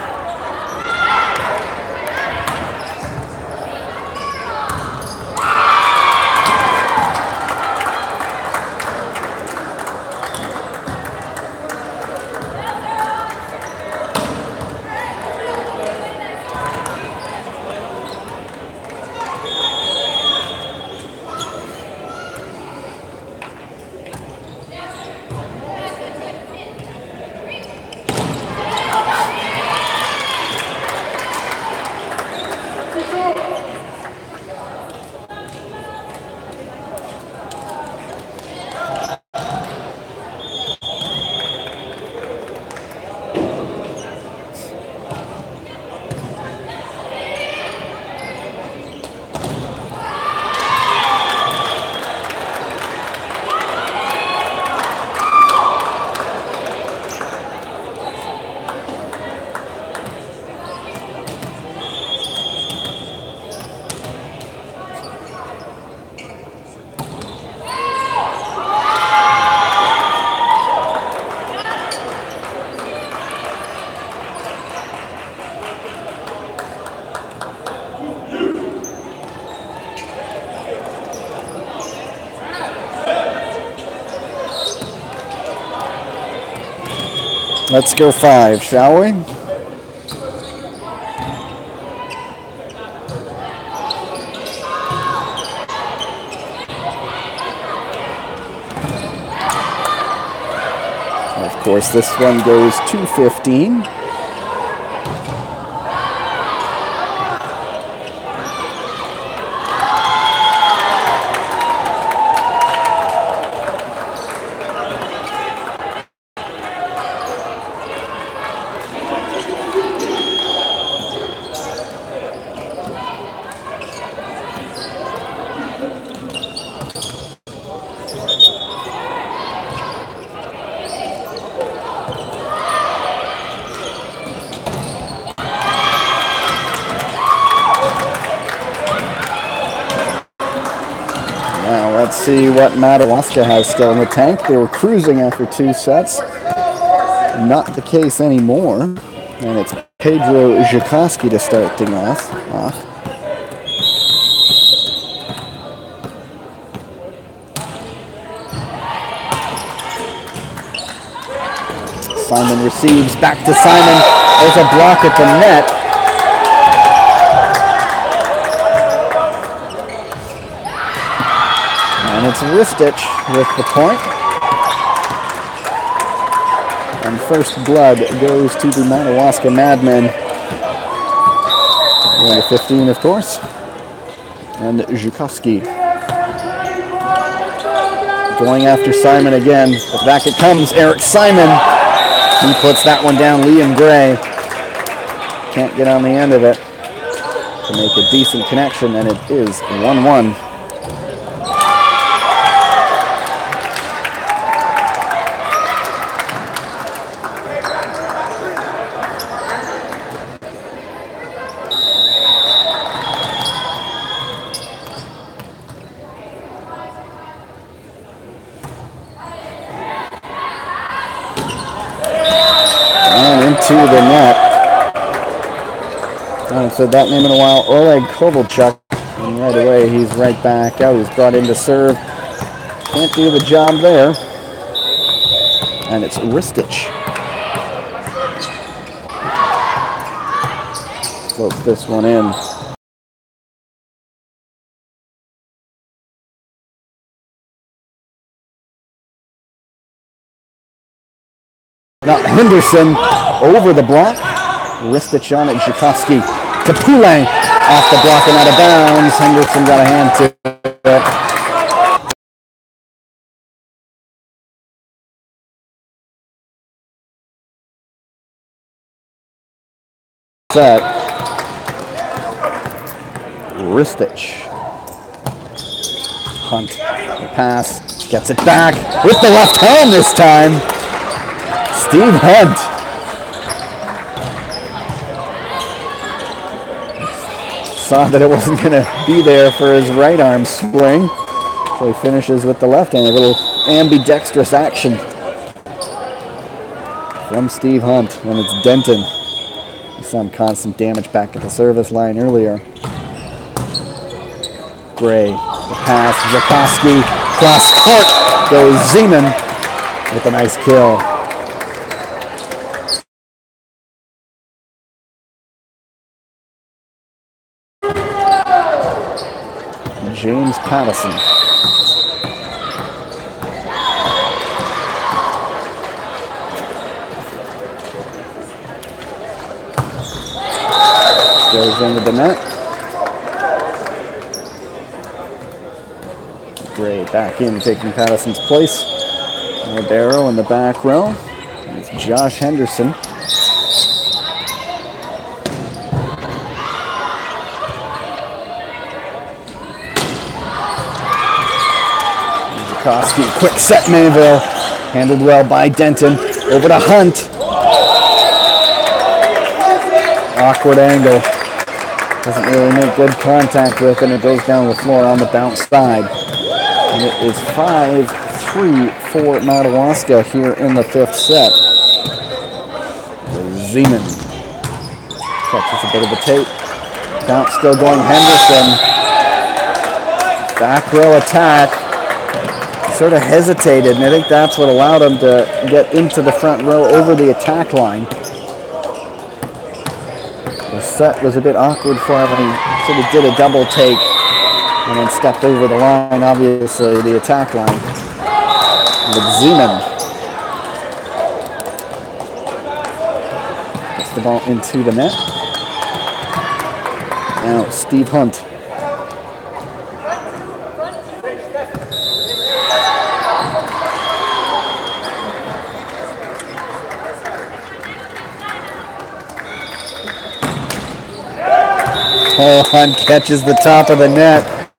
Let's go 5, shall we? Of course, this one goes to 15. Let's see what Madawaska has still in the tank. They were cruising after 2 sets. Not the case anymore. And it's Pedro Zhikoski to start things off. Simon receives, back to Simon. There's a block at the net. And it's Ristich with the point. And first blood goes to the Madawaska Madmen. Number 15, of course. And Zhikoski. Going after Simon again. But back it comes, Eric Simon. He puts that one down, Liam Gray. Can't get on the end of it to make a decent connection, and it is 1-1. To the net. I haven't said that name in a while. Oleg Kovalchuk. And right away, he's right back out. He's brought in to serve. Can't do the job there. And it's Ristich. Floats this one in. Now Henderson over the block. Ristich on it. Zhikoski to Poulenc. Off the block and out of bounds. Henderson got a hand to it. Set. Ristich. Hunt. The pass. Gets it back with the left hand this time. Steve Hunt. Saw that it wasn't going to be there for his right arm swing. So he finishes with the left hand. A little ambidextrous action from Steve Hunt. And it's Denton. Some constant damage back at the service line earlier. Gray. The pass. Zhikoski. Cross court. Goes Zeman with a nice kill. James Patterson. Goes into the net. Gray back in, taking Patterson's place. Barrow in the back row. It's Josh Henderson. Zhikoski, quick set Mayville. Handled well by Denton. Over to Hunt. Awkward angle. Doesn't really make good contact with, and it goes down the floor on the bounce side. And it is 5-3 for Madawaska here in the 5th set. Zeman catches a bit of a tape. Bounce still going Henderson. Back row attack. Sort of hesitated, and I think that's what allowed him to get into the front row over the attack line. The set was a bit awkward for him, and he sort of did a double take and then stepped over the line, obviously, the attack line. With Zeman. Gets the ball into the net. Now Steve Hunt. Oh, Hunt catches the top of the net.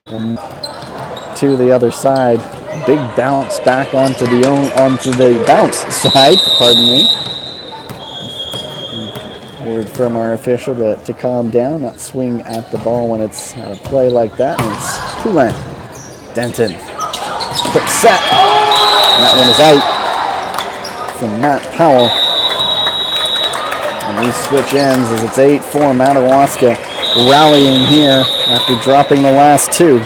And to the other side. Big bounce back onto the bounce side, pardon me. Towards word from our official to calm down, not swing at the ball when it's a play like that. And it's Poulin. Denton. Quick set. And that one is out from Matt Powell. And we switch ends as it's 8-4. Madawaska rallying here after dropping the last two.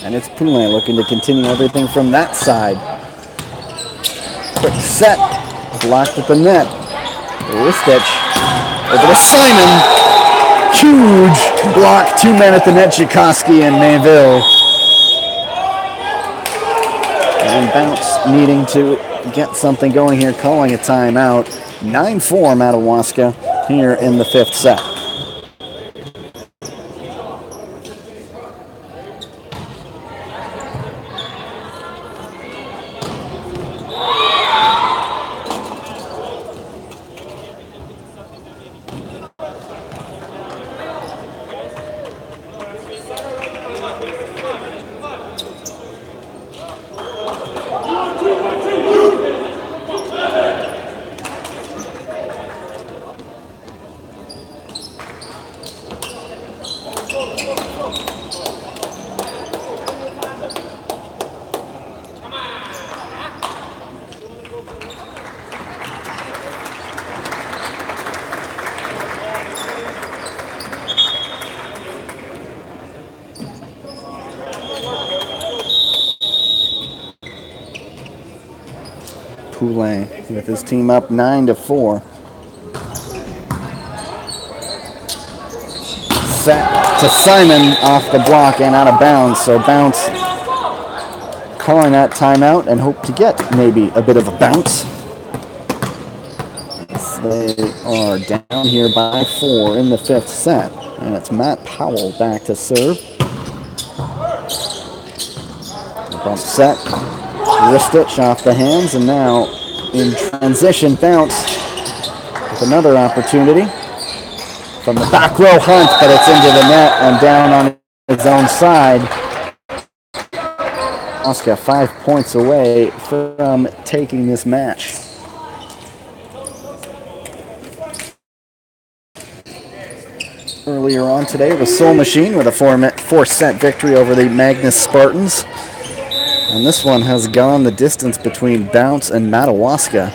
And it's Poulin looking to continue everything from that side. Quick set, blocked at the net. Ristich over to Simon. Huge block, 2 men at the net, Tchaikovsky and Mayville. And Bounce needing to get something going here, calling a timeout. 9-4 Madawaska here in the 5th set. Poulin with his team up 9-4. Set to Simon off the block and out of bounds. So Bounce calling that timeout and hope to get maybe a bit of a bounce. They are down here by 4 in the 5th set. And it's Matt Powell back to serve. Bump set. Ristich off the hands, and now in transition, Bounce with another opportunity from the back row. Hunt, but it's into the net and down on his own side. Oscar 5 points away from taking this match. Earlier on today, the Soul Machine with a 4-set victory over the Magnus Spartans. And this one has gone the distance between Bounce and Madawaska.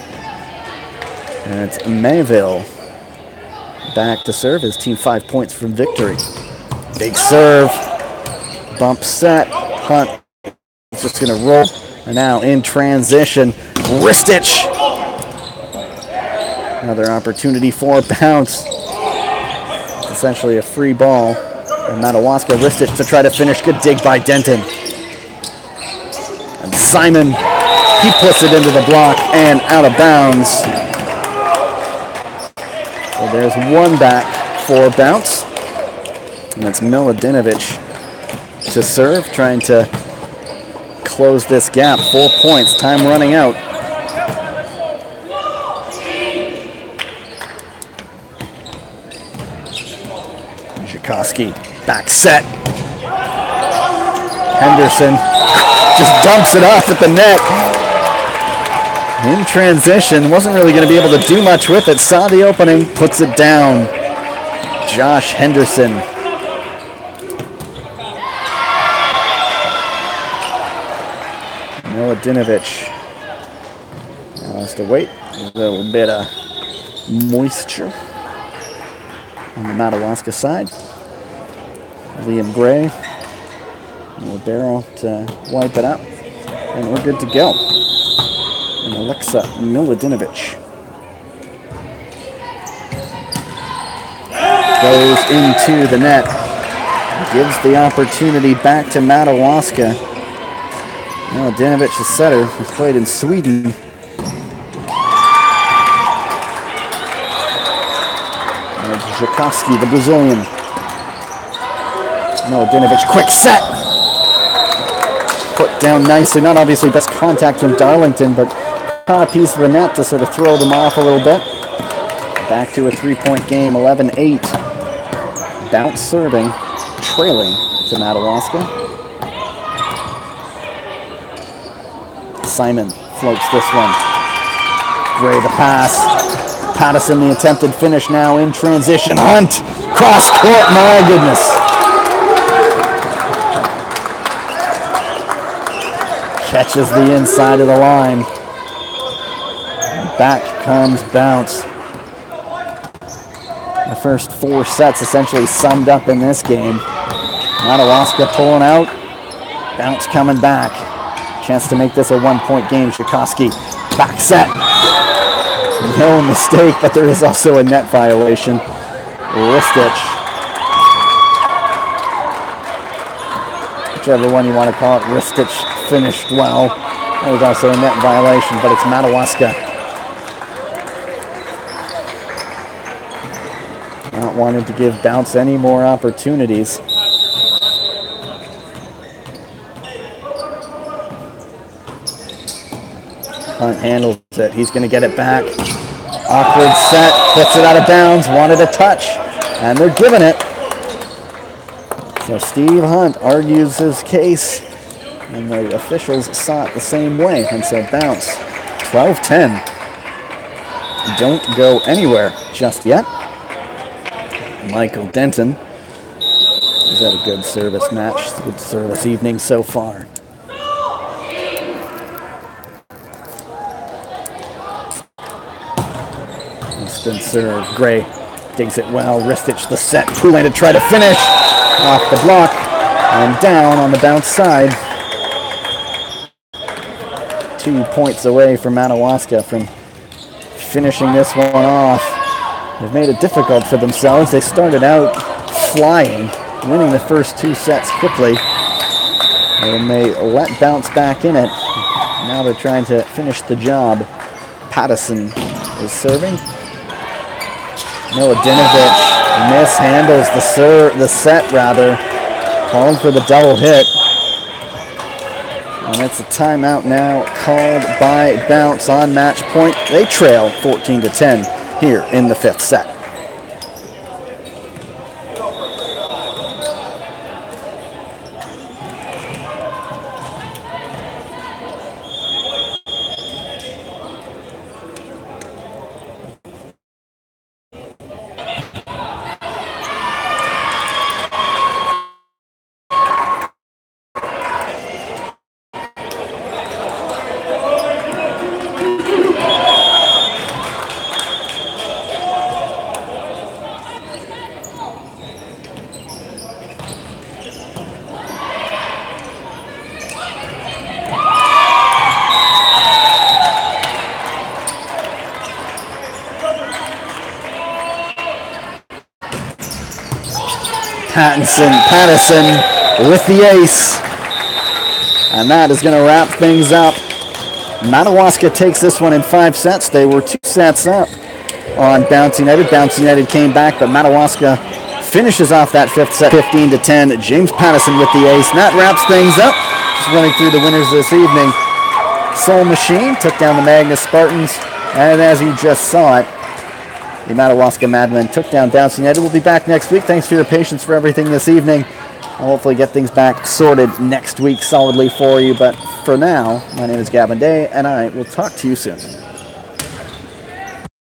And it's Mayville back to serve. His team 5 points from victory. Big serve. Bump set. Hunt is just going to roll. And now in transition, Ristich. Another opportunity for Bounce. Essentially a free ball. And Madawaska, Ristich to try to finish. Good dig by Denton. And Simon, he puts it into the block and out of bounds. So there's one back for Bounce. And it's Miladinovich to serve, trying to close this gap. 4 points, time running out. Tchaikovsky, back set. Henderson just dumps it off at the net. In transition, wasn't really going to be able to do much with it. Saw the opening, puts it down. Josh Henderson. Miladinovich now has to wait. A little bit of moisture on the Madawaska side. Liam Gray. Barrel to wipe it up, and we're good to go. And Alexa Miladinovich goes into the net, gives the opportunity back to Madawaska. Mladenovic, the setter, has played in Sweden. And Jakowski, the Brazilian. Mladenovic, quick set. Put down nicely. Not obviously best contact from Darlington, but caught a piece of the net to sort of throw them off a little bit. Back to a 3-point game, 11-8. Bounce serving, trailing to Madawaska. Simon floats this one. Gray the pass. Patterson the attempted finish now in transition. Hunt, cross court, my goodness. Catches the inside of the line. Back comes Bounce. The first 4 sets essentially summed up in this game. Madawaska pulling out. Bounce coming back. Chance to make this a 1-point game. Jakowski, back set. No mistake, but there is also a net violation. Ristich. Whichever one you want to call it. Ristich finished well. There was also a net violation, but it's Madawaska. Not wanting to give Bounce any more opportunities. Hunt handles it. He's going to get it back. Awkward set. Puts it out of bounds. Wanted a touch. And they're giving it. So Steve Hunt argues his case. And the officials saw it the same way. And said bounce. 12-10. Don't go anywhere just yet. Michael Denton has had a good service match. Good service evening so far. Instant serve. Gray digs it well. Ristich the set. Poulin to try to finish. Off the block. And down on the bounce side. 2 points away from Madawaska from finishing this one off. They've made it difficult for themselves. They started out flying, winning the first 2 sets quickly. And they let Bounce back in it. Now they're trying to finish the job. Patterson is serving. Mladenovic mishandles the set, calling for the double hit. And it's a timeout now called by Bounce on match point. They trail 14-10 here in the 5th set. Patterson with the ace. And that is going to wrap things up. Madawaska takes this one in 5 sets. They were 2 sets up on Bounce United. Bounce United came back, but Madawaska finishes off that 5th set 15-10. James Patterson with the ace. And that wraps things up. Just running through the winners this evening. Soul Machine took down the Magnus Spartans. And as you just saw it, the Madawaska Madmen took down Bounce United. We'll be back next week. Thanks for your patience for everything this evening. I'll hopefully get things back sorted next week solidly for you. But for now, my name is Gavin Day, and I will talk to you soon.